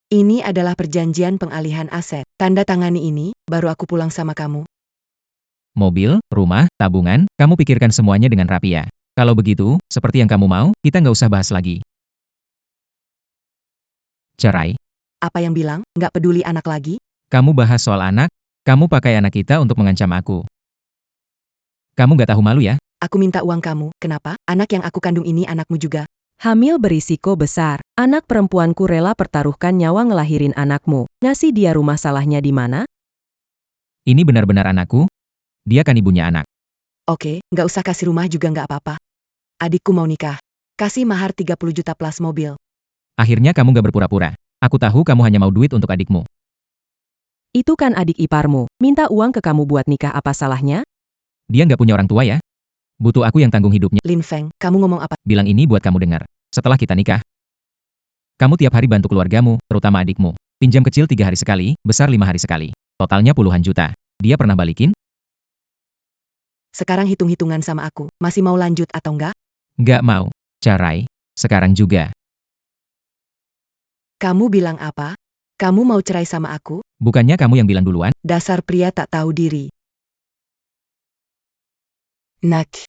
Ini adalah perjanjian pengalihan aset. Tanda tangani ini, baru aku pulang sama kamu. Mobil, rumah, tabungan, kamu pikirkan semuanya dengan rapi ya. Kalau begitu, seperti yang kamu mau, kita nggak usah bahas lagi. Cerai. Apa yang bilang, nggak peduli anak lagi? Kamu bahas soal anak, kamu pakai anak kita untuk mengancam aku. Kamu nggak tahu malu ya? Aku minta uang kamu, kenapa? Anak yang aku kandung ini anakmu juga. Hamil berisiko besar. Anak perempuanku rela pertaruhkan nyawa ngelahirin anakmu. Ngasih dia rumah salahnya di mana? Ini benar-benar anakku? Dia kan ibunya anak. Oke, nggak usah kasih rumah juga nggak apa-apa. Adikku mau nikah. Kasih mahar 30 juta plus mobil. Akhirnya kamu nggak berpura-pura. Aku tahu kamu hanya mau duit untuk adikmu. Itu kan adik iparmu. Minta uang ke kamu buat nikah apa salahnya? Dia nggak punya orang tua ya? Butuh aku yang tanggung hidupnya. Lin Feng, kamu ngomong apa? Bilang ini buat kamu dengar. setelah kita nikah. Kamu tiap hari bantu keluargamu, terutama adikmu. Pinjam kecil 3 hari sekali, besar 5 hari sekali. Totalnya puluhan juta. Dia pernah balikin? Sekarang hitung-hitungan sama aku. Masih mau lanjut atau enggak? Nggak mau. Cerai. Sekarang juga. Kamu bilang apa? Kamu mau cerai sama aku? Bukannya kamu yang bilang duluan? Dasar pria tak tahu diri. Nak.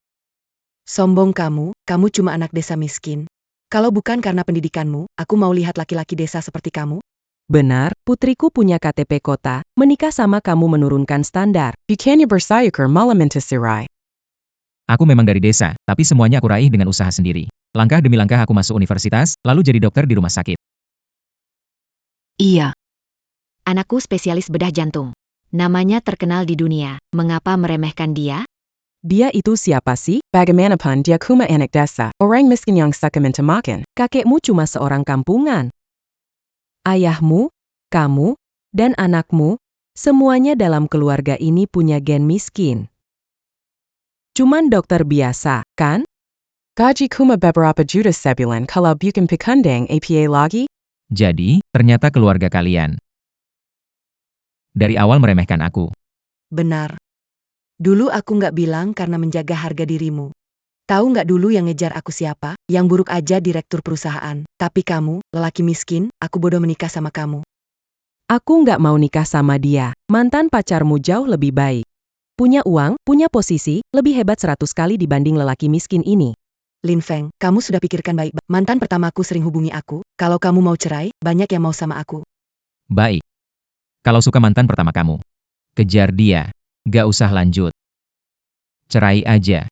Sombong kamu cuma anak desa miskin. Kalau bukan karena pendidikanmu, aku mau lihat laki-laki desa seperti kamu. Benar, putriku punya KTP kota, menikah sama kamu menurunkan standar. Bukannya bersayuker malah minta cerai. Aku memang dari desa, tapi semuanya aku raih dengan usaha sendiri. Langkah demi langkah aku masuk universitas, lalu jadi dokter di rumah sakit. Iya. Anakku spesialis bedah jantung. Namanya terkenal di dunia. Mengapa meremehkan dia? Dia itu siapa sih? Bagaimanapun dia cuma anak desa, orang miskin yang suka minta makan. Kakekmu cuma seorang kampungan. Ayahmu, kamu, dan anakmu, semuanya dalam keluarga ini punya gen miskin. Cuman dokter biasa, kan? Gaji cuma beberapa juta sebulan kalau bikin pikundang APA lagi? Jadi, ternyata keluarga kalian dari awal meremehkan aku. Benar. Dulu aku nggak bilang karena menjaga harga dirimu. Tahu nggak dulu yang ngejar aku siapa? Yang buruk aja direktur perusahaan. Tapi kamu, lelaki miskin, aku bodoh menikah sama kamu. Aku nggak mau nikah sama dia. Mantan pacarmu jauh lebih baik. Punya uang, punya posisi, lebih hebat 100 kali dibanding lelaki miskin ini. Lin Feng, kamu sudah pikirkan baik. Mantan pertamaku sering hubungi aku. Kalau kamu mau cerai, banyak yang mau sama aku. Baik. Kalau suka mantan pertama kamu, kejar dia. Gak usah lanjut. Cerai aja.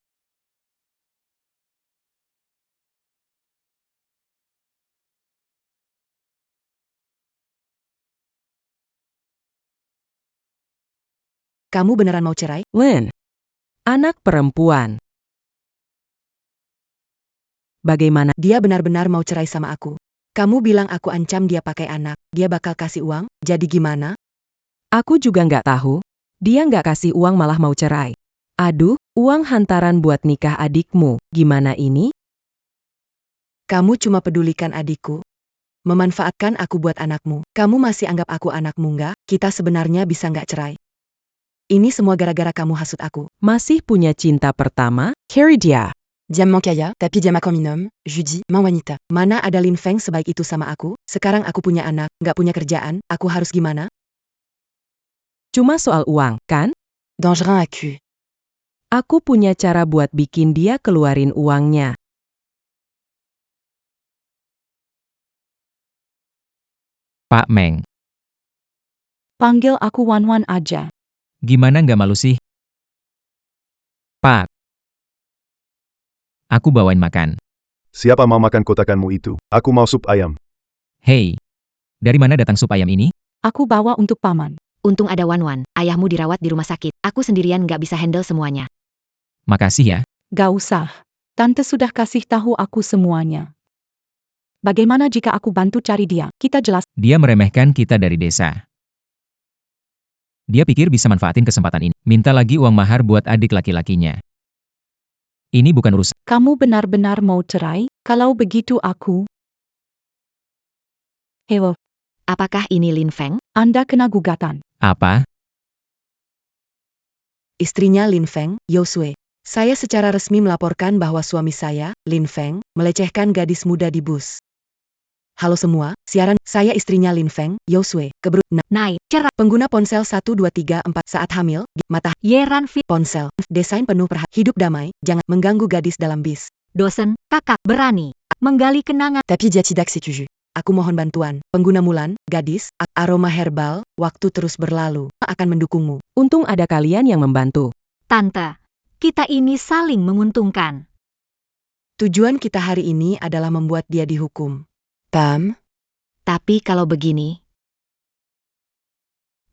Kamu beneran mau cerai? Lin, anak perempuan. Bagaimana? Dia benar-benar mau cerai sama aku. Kamu bilang aku ancam dia pakai anak. Dia bakal kasih uang, jadi gimana? Aku juga nggak tahu. Dia nggak kasih uang malah mau cerai. Aduh, uang hantaran buat nikah adikmu. Gimana ini? Kamu cuma pedulikan adikku. Memanfaatkan aku buat anakmu. Kamu masih anggap aku anakmu nggak? Kita sebenarnya bisa nggak cerai. Ini semua gara-gara kamu hasut aku. Masih punya cinta pertama? Carry dia. Diamant kaya, tapi dia makan minum, Judy, mang wanita. Mana ada Lin Feng sebaik itu sama aku? Sekarang aku punya anak, nggak punya kerjaan, aku harus gimana? Cuma soal uang, kan? Dangereux aku. Aku punya cara buat bikin dia keluarin uangnya. Pak Meng, Panggil aku Wan-Wan aja. gimana nggak malu sih? Pak. Aku bawain makan. Siapa mau makan kotakanmu itu? Aku mau sup ayam. Hei, dari mana datang sup ayam ini? Aku bawa untuk paman. Untung ada Wan-Wan. Ayahmu dirawat di rumah sakit. Aku sendirian nggak bisa handle semuanya. Makasih ya. Gak usah. Tante sudah kasih tahu aku semuanya. Bagaimana jika aku bantu cari dia? Kita jelas. Dia meremehkan kita dari desa. Dia pikir bisa manfaatin kesempatan ini. Minta lagi uang mahar buat adik laki-lakinya. Ini bukan urusan. Kamu benar-benar mau cerai? Kalau begitu aku... Hello, Apakah ini Lin Feng? Anda kena gugatan. Apa? Istrinya Lin Feng, Yosue. Saya secara resmi melaporkan bahwa suami saya, Lin Feng, melecehkan gadis muda di bus. Halo semua, siaran, saya istrinya Lin Feng, Yosue, Nai, cerai. pengguna ponsel 1234 saat hamil, di mata, Yeran Fit. ponsel, desain penuh perhatian, hidup damai, jangan mengganggu gadis dalam bis. Dosen, kakak, berani. Menggali kenangan. Tapi dia tidak setuju. Aku mohon bantuan, pengguna Mulan, gadis, aroma herbal, waktu terus berlalu, akan mendukungmu. Untung ada kalian yang membantu. Tante, kita ini saling menguntungkan. Tujuan kita hari ini adalah membuat dia dihukum. Pam? Tapi kalau begini,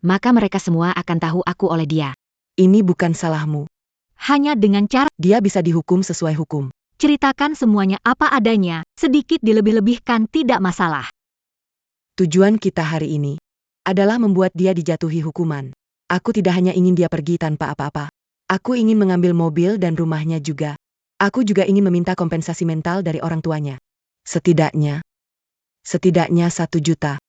maka mereka semua akan tahu aku oleh dia. Ini bukan salahmu. Hanya dengan cara Dia bisa dihukum sesuai hukum. ceritakan semuanya apa adanya, sedikit dilebih-lebihkan tidak masalah. Tujuan kita hari ini adalah membuat dia dijatuhi hukuman. Aku tidak hanya ingin dia pergi tanpa apa-apa. Aku ingin mengambil mobil dan rumahnya juga. Aku juga ingin meminta kompensasi mental dari orang tuanya. Setidaknya 1 juta.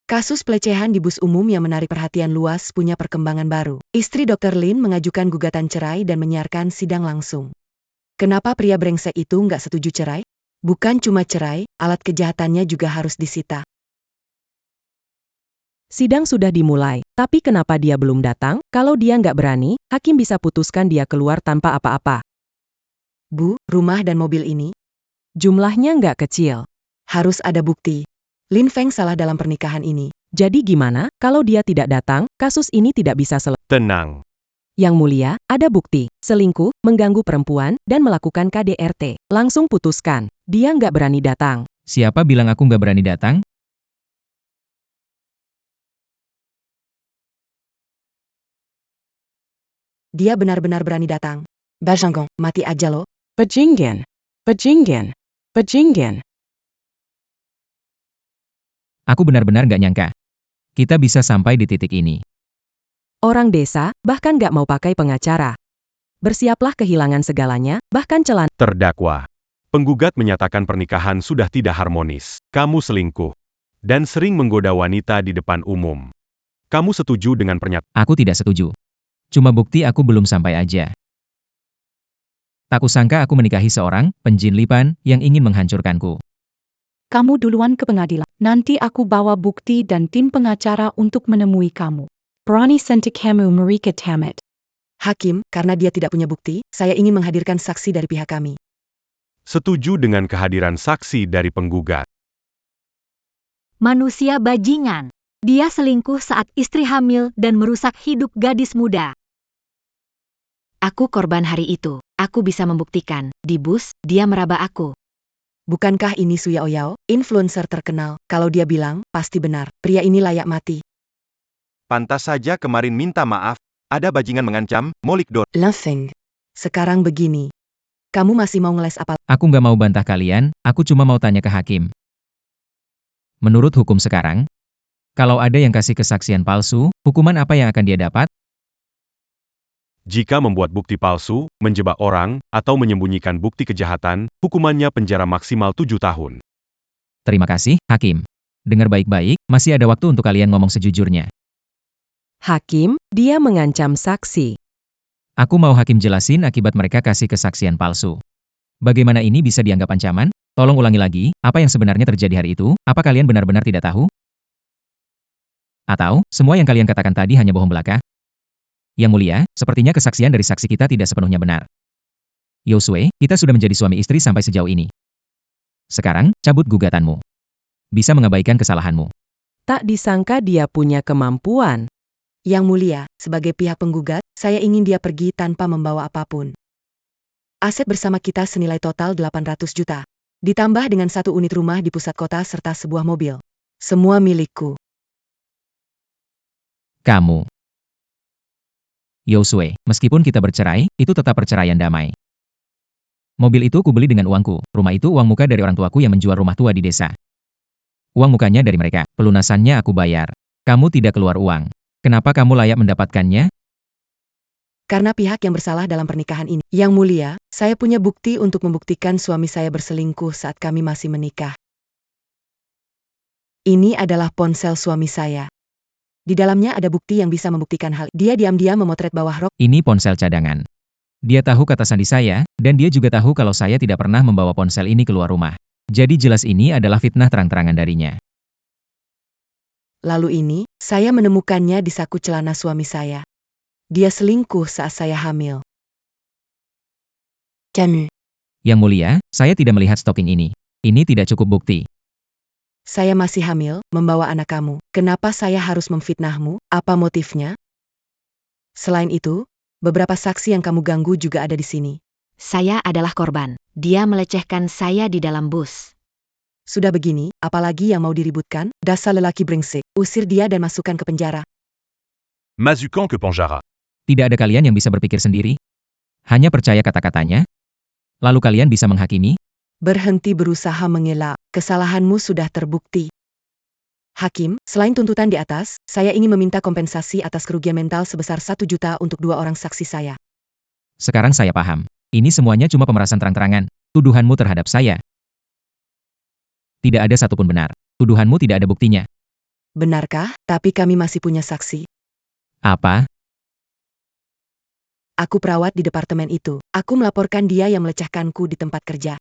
Kasus pelecehan di bus umum yang menarik perhatian luas punya perkembangan baru. Istri Dr. Lin mengajukan gugatan cerai dan menyiarkan sidang langsung. Kenapa pria brengsek itu nggak setuju cerai? Bukan cuma cerai, alat kejahatannya juga harus disita. Sidang sudah dimulai, tapi kenapa dia belum datang? Kalau dia nggak berani, hakim bisa putuskan dia keluar tanpa apa-apa. Bu, rumah dan mobil ini Jumlahnya nggak kecil. harus ada bukti. Lin Feng salah dalam pernikahan ini. Jadi gimana, kalau dia tidak datang, kasus ini tidak bisa selesai. Tenang. Yang mulia, ada bukti, selingkuh, mengganggu perempuan, dan melakukan KDRT. Langsung putuskan, dia nggak berani datang. Siapa bilang aku nggak berani datang? Dia benar-benar berani datang. Bajangong, mati aja lo. Bajingen. Bajingen. Bajingen. Aku benar-benar nggak nyangka. Kita bisa sampai di titik ini. Orang desa, bahkan nggak mau pakai pengacara. Bersiaplah kehilangan segalanya, bahkan celana. Terdakwa. Penggugat menyatakan pernikahan sudah tidak harmonis. Kamu selingkuh. Dan sering menggoda wanita di depan umum. Kamu setuju dengan pernyataan? Aku tidak setuju. Cuma bukti aku belum sampai aja. Tak kusangka aku menikahi seorang penjin lipan yang ingin menghancurkanku. Kamu duluan ke pengadilan. Nanti aku bawa bukti dan tim pengacara untuk menemui kamu. Berani sentik kamu mereka tamat. Hakim, karena dia tidak punya bukti, saya ingin menghadirkan saksi dari pihak kami. Setuju dengan kehadiran saksi dari penggugat. Manusia bajingan. Dia selingkuh saat istri hamil dan merusak hidup gadis muda. Aku korban hari itu. Aku bisa membuktikan. Di bus, dia meraba aku. Bukankah ini Suya Oyao, influencer terkenal? Kalau dia bilang, pasti benar. Pria ini layak mati. Pantas saja kemarin minta maaf. Ada bajingan mengancam, Molik Dor. Lin Feng. Sekarang begini. Kamu masih mau ngeles apa? Aku nggak mau bantah kalian, aku cuma mau tanya ke hakim. Menurut hukum sekarang, kalau ada yang kasih kesaksian palsu, hukuman apa yang akan dia dapat? Jika membuat bukti palsu, menjebak orang, atau menyembunyikan bukti kejahatan, hukumannya penjara maksimal 7 tahun. Terima kasih, hakim. Dengar baik-baik, masih ada waktu untuk kalian ngomong sejujurnya. Hakim, dia mengancam saksi. Aku mau hakim jelasin akibat mereka kasih kesaksian palsu. Bagaimana ini bisa dianggap ancaman? Tolong ulangi lagi, apa yang sebenarnya terjadi hari itu? Apa kalian benar-benar tidak tahu? Atau, semua yang kalian katakan tadi hanya bohong belaka? Yang mulia, sepertinya kesaksian dari saksi kita tidak sepenuhnya benar. Yosue, kita sudah menjadi suami istri sampai sejauh ini. Sekarang, cabut gugatanmu. Bisa mengabaikan kesalahanmu. Tak disangka dia punya kemampuan. Yang mulia, sebagai pihak penggugat, saya ingin dia pergi tanpa membawa apapun. Aset bersama kita senilai total 800 juta. Ditambah dengan 1 unit rumah di pusat kota serta sebuah mobil. Semua milikku. Kamu. Yosue, meskipun kita bercerai, itu tetap perceraian damai. Mobil itu kubeli dengan uangku, rumah itu uang muka dari orang tuaku yang menjual rumah tua di desa. Uang mukanya dari mereka, pelunasannya aku bayar. Kamu tidak keluar uang. Kenapa kamu layak mendapatkannya? Karena pihak yang bersalah dalam pernikahan ini. Yang mulia, saya punya bukti untuk membuktikan suami saya berselingkuh saat kami masih menikah. Ini adalah ponsel suami saya. Di dalamnya ada bukti yang bisa membuktikan hal. Dia diam-diam memotret bawah rok. Ini ponsel cadangan. Dia tahu kata sandi saya, dan dia juga tahu kalau saya tidak pernah membawa ponsel ini keluar rumah. Jadi jelas ini adalah fitnah terang-terangan darinya. Lalu ini, saya menemukannya di saku celana suami saya. Dia selingkuh saat saya hamil. Camus. Yang mulia, saya tidak melihat stocking ini. Ini tidak cukup bukti. Saya masih hamil, membawa anak kamu. Kenapa saya harus memfitnahmu? Apa motifnya? Selain itu, beberapa saksi yang kamu ganggu juga ada di sini. Saya adalah korban. Dia melecehkan saya di dalam bus. Sudah begini, apalagi yang mau diributkan? Dasar lelaki brengsek. Usir dia dan masukkan ke penjara. Mazukan ke penjara. Tidak ada kalian yang bisa berpikir sendiri. Hanya percaya kata-katanya. Lalu kalian bisa menghakimi? Berhenti berusaha mengelak, kesalahanmu sudah terbukti. Hakim, selain tuntutan di atas, saya ingin meminta kompensasi atas kerugian mental sebesar 1 juta untuk 2 orang saksi saya. Sekarang saya paham. Ini semuanya cuma pemerasan terang-terangan. Tuduhanmu terhadap saya. Tidak ada satupun benar. Tuduhanmu tidak ada buktinya. Benarkah? Tapi kami masih punya saksi. Apa? Aku perawat di departemen itu. Aku melaporkan dia yang melecehkanku di tempat kerja.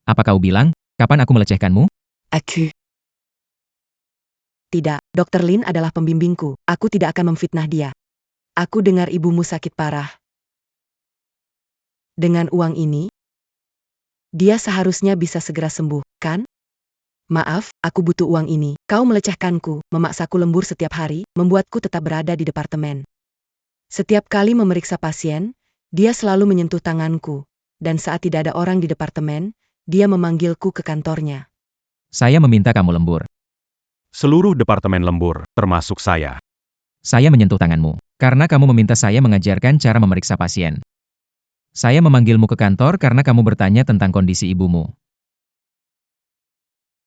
Apa kau bilang? Kapan aku melecehkanmu? Aku. Tidak, Dr. Lin adalah pembimbingku. Aku tidak akan memfitnah dia. Aku dengar ibumu sakit parah. Dengan uang ini, dia seharusnya bisa segera sembuh, kan? Maaf, aku butuh uang ini. Kau melecehkanku, memaksaku lembur setiap hari, membuatku tetap berada di departemen. Setiap kali memeriksa pasien, dia selalu menyentuh tanganku. Dan saat tidak ada orang di departemen, dia memanggilku ke kantornya. Saya meminta kamu lembur. Seluruh departemen lembur, termasuk saya. Saya menyentuh tanganmu. Karena kamu meminta saya mengajarkan cara memeriksa pasien. Saya memanggilmu ke kantor karena kamu bertanya tentang kondisi ibumu.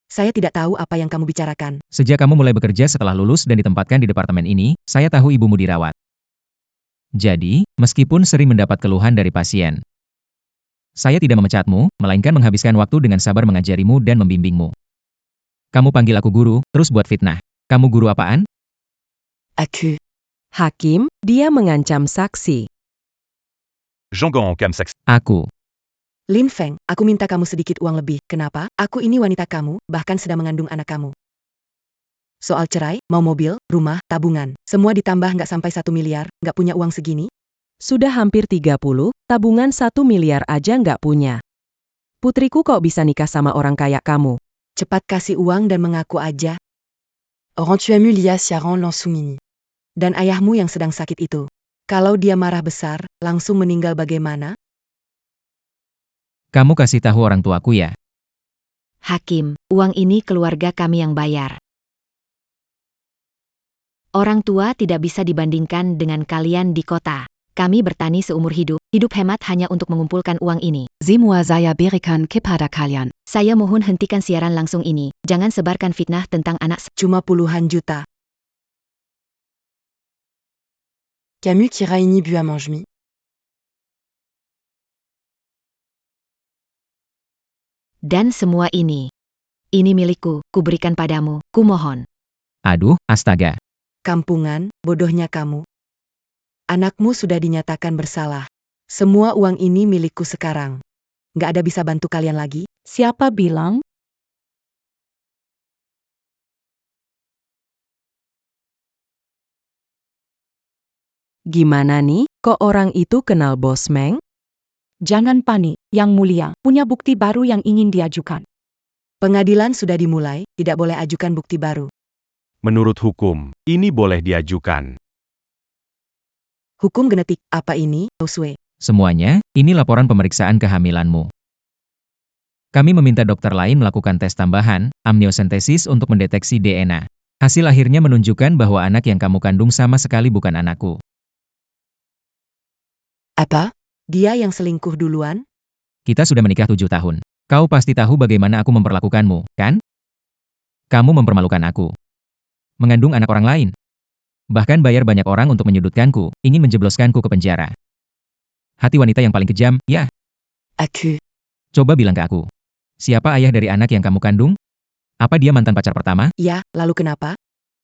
Saya tidak tahu apa yang kamu bicarakan. Sejak kamu mulai bekerja setelah lulus dan ditempatkan di departemen ini, saya tahu ibumu dirawat. Jadi, meskipun sering mendapat keluhan dari pasien, saya tidak memecatmu, melainkan menghabiskan waktu dengan sabar mengajarimu dan membimbingmu. Kamu panggil aku guru, terus buat fitnah. Kamu guru apaan? Aku. Hakim, dia mengancam saksi. Aku. Lin Feng, aku minta kamu sedikit uang lebih. Kenapa? Aku ini wanita kamu, bahkan sedang mengandung anak kamu. Soal cerai, mau mobil, rumah, tabungan. Semua ditambah nggak sampai 1 miliar, nggak punya uang segini? Sudah hampir 30, tabungan 1 miliar aja nggak punya. Putriku kok bisa nikah sama orang kaya kamu? Cepat kasih uang dan mengaku aja. Orang tuamu Lia Xiaron Langsumini. Dan ayahmu yang sedang sakit itu. Kalau dia marah besar, langsung meninggal bagaimana? Kamu kasih tahu orang tuaku ya. Hakim, uang ini keluarga kami yang bayar. Orang tua tidak bisa dibandingkan dengan kalian di kota. Kami bertani seumur hidup hemat hanya untuk mengumpulkan uang ini. Semua saya berikan kepada kalian. Saya mohon hentikan siaran langsung ini. Jangan sebarkan fitnah tentang anak. Cuma puluhan juta. Camus qui raini bu à Manjmi. Dan semua ini milikku, kuberikan padamu, kumohon. Aduh, astaga. Kampungan, bodohnya kamu. Anakmu sudah dinyatakan bersalah. Semua uang ini milikku sekarang. Nggak ada bisa bantu kalian lagi? Siapa bilang? Gimana nih, kok orang itu kenal Bos Meng? Jangan panik, Yang Mulia. Punya bukti baru yang ingin diajukan. Pengadilan sudah dimulai, tidak boleh ajukan bukti baru. Menurut hukum, ini boleh diajukan. Hukum genetik, apa ini, Oswe? Semuanya, ini laporan pemeriksaan kehamilanmu. Kami meminta dokter lain melakukan tes tambahan, amniosentesis untuk mendeteksi DNA. Hasil akhirnya menunjukkan bahwa anak yang kamu kandung sama sekali bukan anakku. Apa? Dia yang selingkuh duluan? Kita sudah menikah 7 tahun. Kau pasti tahu bagaimana aku memperlakukanmu, kan? Kamu mempermalukan aku. Mengandung anak orang lain. Bahkan bayar banyak orang untuk menyudutkanku, ingin menjebloskanku ke penjara. Hati wanita yang paling kejam, ya. Aku. Coba bilang ke aku. Siapa ayah dari anak yang kamu kandung? Apa dia mantan pacar pertama? Ya, lalu kenapa?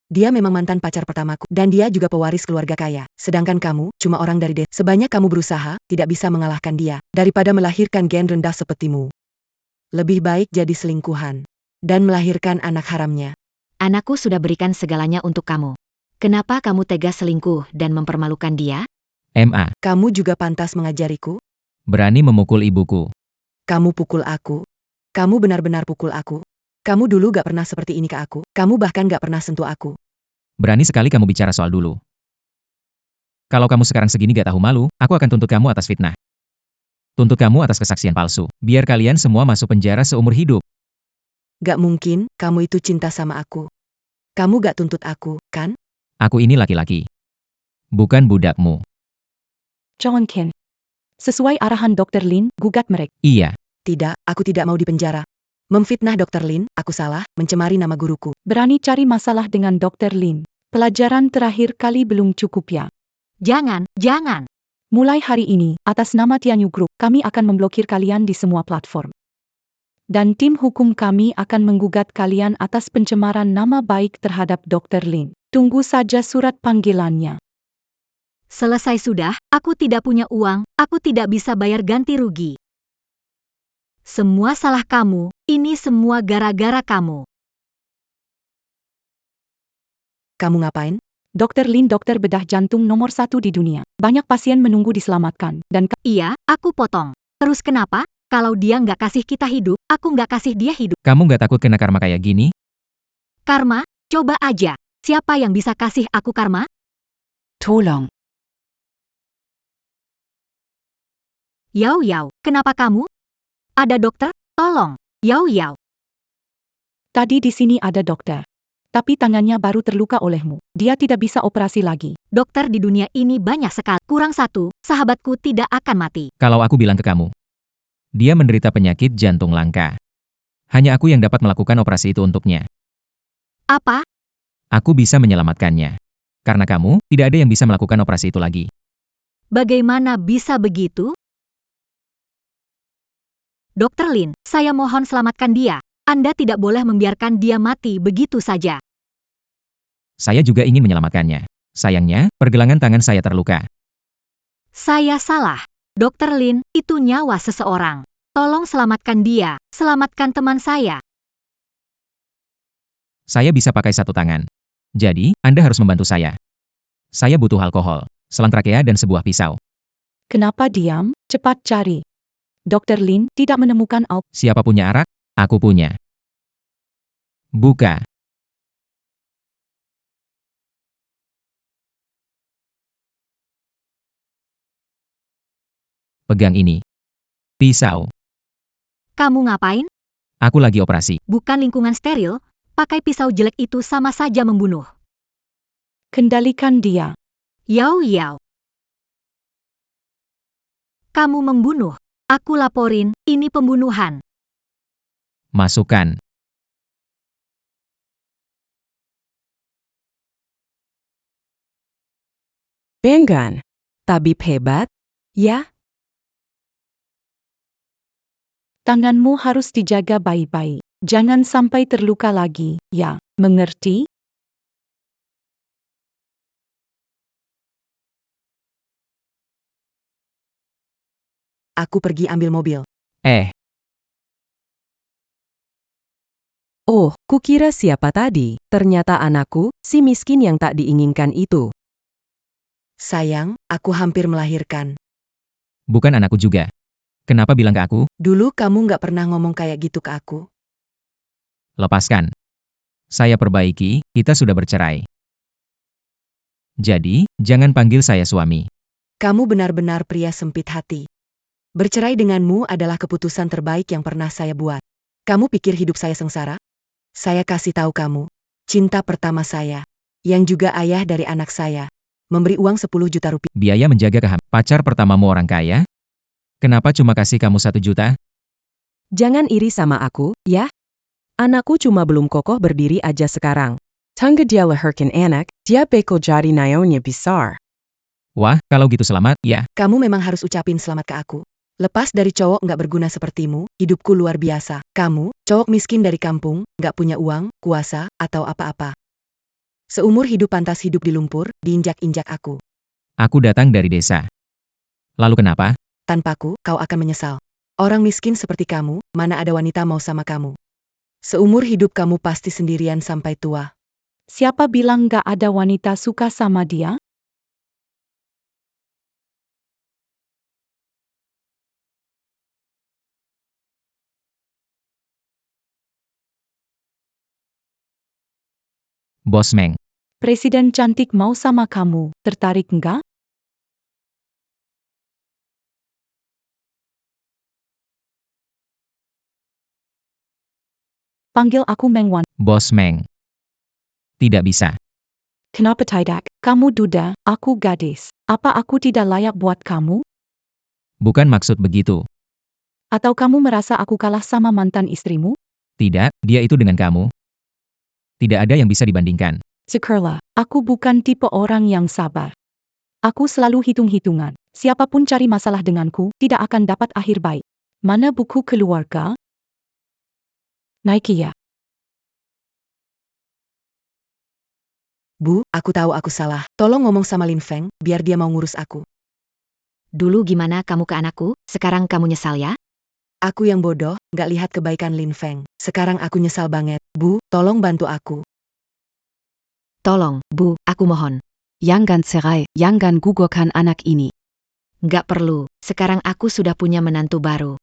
Dia memang mantan pacar pertamaku, dan dia juga pewaris keluarga kaya. Sedangkan kamu, cuma orang dari desa. Sebanyak kamu berusaha, tidak bisa mengalahkan dia. Daripada melahirkan gen rendah sepertimu. Lebih baik jadi selingkuhan. Dan melahirkan anak haramnya. Anakku sudah berikan segalanya untuk kamu. Kenapa kamu tega selingkuh dan mempermalukan dia? MA. Kamu juga pantas mengajariku? Berani memukul ibuku. Kamu pukul aku. Kamu benar-benar pukul aku. Kamu dulu gak pernah seperti ini ke aku. Kamu bahkan gak pernah sentuh aku. Berani sekali kamu bicara soal dulu. Kalau kamu sekarang segini gak tahu malu, aku akan tuntut kamu atas fitnah. Tuntut kamu atas kesaksian palsu. Biar kalian semua masuk penjara seumur hidup. Gak mungkin, kamu itu cinta sama aku. Kamu gak tuntut aku, kan? Aku ini laki-laki. Bukan budakmu. John Ken. Sesuai arahan Dr. Lin, gugat mereka. Iya. Tidak, aku tidak mau dipenjara. Memfitnah Dr. Lin, aku salah, mencemari nama guruku. Berani cari masalah dengan Dr. Lin. Pelajaran terakhir kali belum cukup ya. Jangan. Mulai hari ini, atas nama Tianyu Group, kami akan memblokir kalian di semua platform. Dan tim hukum kami akan menggugat kalian atas pencemaran nama baik terhadap Dr. Lin. Tunggu saja surat panggilannya. Selesai sudah, aku tidak punya uang, aku tidak bisa bayar ganti rugi. Semua salah kamu, ini semua gara-gara kamu. Kamu ngapain? Dr. Lin dokter bedah jantung nomor 1 di dunia. Banyak pasien menunggu diselamatkan. Dan Iya, aku potong. Terus kenapa? Kalau dia nggak kasih kita hidup, aku nggak kasih dia hidup. Kamu nggak takut kena karma kayak gini? Karma? Coba aja. Siapa yang bisa kasih aku karma? Tolong. Yao Yao, kenapa kamu? Ada dokter? Tolong. Yao Yao. tadi di sini ada dokter. Tapi tangannya baru terluka olehmu. Dia tidak bisa operasi lagi. Dokter di dunia ini banyak sekali. Kurang satu, sahabatku tidak akan mati. Kalau aku bilang ke kamu, dia menderita penyakit jantung langka. Hanya aku yang dapat melakukan operasi itu untuknya. Apa? Aku bisa menyelamatkannya. Karena kamu, tidak ada yang bisa melakukan operasi itu lagi. Bagaimana bisa begitu? Dokter Lin, saya mohon selamatkan dia. Anda tidak boleh membiarkan dia mati begitu saja. Saya juga ingin menyelamatkannya. Sayangnya, pergelangan tangan saya terluka. Saya salah. Dokter Lin, itu nyawa seseorang. Tolong selamatkan dia. Selamatkan teman saya. Saya bisa pakai satu tangan. Jadi, Anda harus membantu saya. Saya butuh alkohol, selang trakea dan sebuah pisau. Kenapa diam? Cepat cari. Dr. Lin tidak menemukan Siapa punya arak? Aku punya. Buka. Pegang ini. Pisau. Kamu ngapain? Aku lagi operasi. Bukan lingkungan steril. Pakai pisau jelek itu sama saja membunuh. Kendalikan dia. Yao Yao. Kamu membunuh. Aku laporin, ini pembunuhan. Masukkan. Benggan. Tabib hebat, ya? Tanganmu harus dijaga baik-baik. Jangan sampai terluka lagi, ya. Mengerti? Aku pergi ambil mobil. Oh, kukira siapa tadi? Ternyata anakku, si miskin yang tak diinginkan itu. Sayang, aku hampir melahirkan. Bukan anakku juga. Kenapa bilang ke aku? Dulu kamu nggak pernah ngomong kayak gitu ke aku. Lepaskan. Saya perbaiki, kita sudah bercerai. Jadi, jangan panggil saya suami. Kamu benar-benar pria sempit hati. Bercerai denganmu adalah keputusan terbaik yang pernah saya buat. Kamu pikir hidup saya sengsara? Saya kasih tahu kamu, cinta pertama saya, yang juga ayah dari anak saya, memberi uang 10 juta rupiah. Biaya menjaga pacar pertamamu orang kaya? Kenapa cuma kasih kamu 1 juta? Jangan iri sama aku, ya? Anakku cuma belum kokoh berdiri aja sekarang. Tangga dia lahirkan anak, dia bakal jadi naonnya besar. Wah, kalau gitu selamat, ya. Kamu memang harus ucapin selamat ke aku. Lepas dari cowok nggak berguna sepertimu, hidupku luar biasa. Kamu, cowok miskin dari kampung, nggak punya uang, kuasa, atau apa-apa. Seumur hidup pantas hidup di lumpur, diinjak-injak aku. Aku datang dari desa. Lalu kenapa? Tanpaku, kau akan menyesal. Orang miskin seperti kamu, mana ada wanita mau sama kamu. Seumur hidup kamu pasti sendirian sampai tua. Siapa bilang gak ada wanita suka sama dia? Bos Meng. Presiden cantik mau sama kamu, tertarik enggak? Panggil aku Meng Wan. Bos Meng. Tidak bisa. Kenapa tidak? Kamu duda, aku gadis. Apa aku tidak layak buat kamu? Bukan maksud begitu. Atau kamu merasa aku kalah sama mantan istrimu? Tidak, dia itu dengan kamu. Tidak ada yang bisa dibandingkan. Syukurlah, aku bukan tipe orang yang sabar. Aku selalu hitung-hitungan. Siapapun cari masalah denganku, tidak akan dapat akhir baik. Mana buku keluarga? Naiki ya. Bu, aku tahu aku salah. Tolong ngomong sama Lin Feng, biar dia mau ngurus aku. Dulu gimana kamu ke anakku, sekarang kamu nyesal ya? Aku yang bodoh, nggak lihat kebaikan Lin Feng. Sekarang aku nyesal banget. Bu, tolong bantu aku. Tolong, Bu, aku mohon. Jangan cerai, jangan gugurkan anak ini. Nggak perlu, sekarang aku sudah punya menantu baru.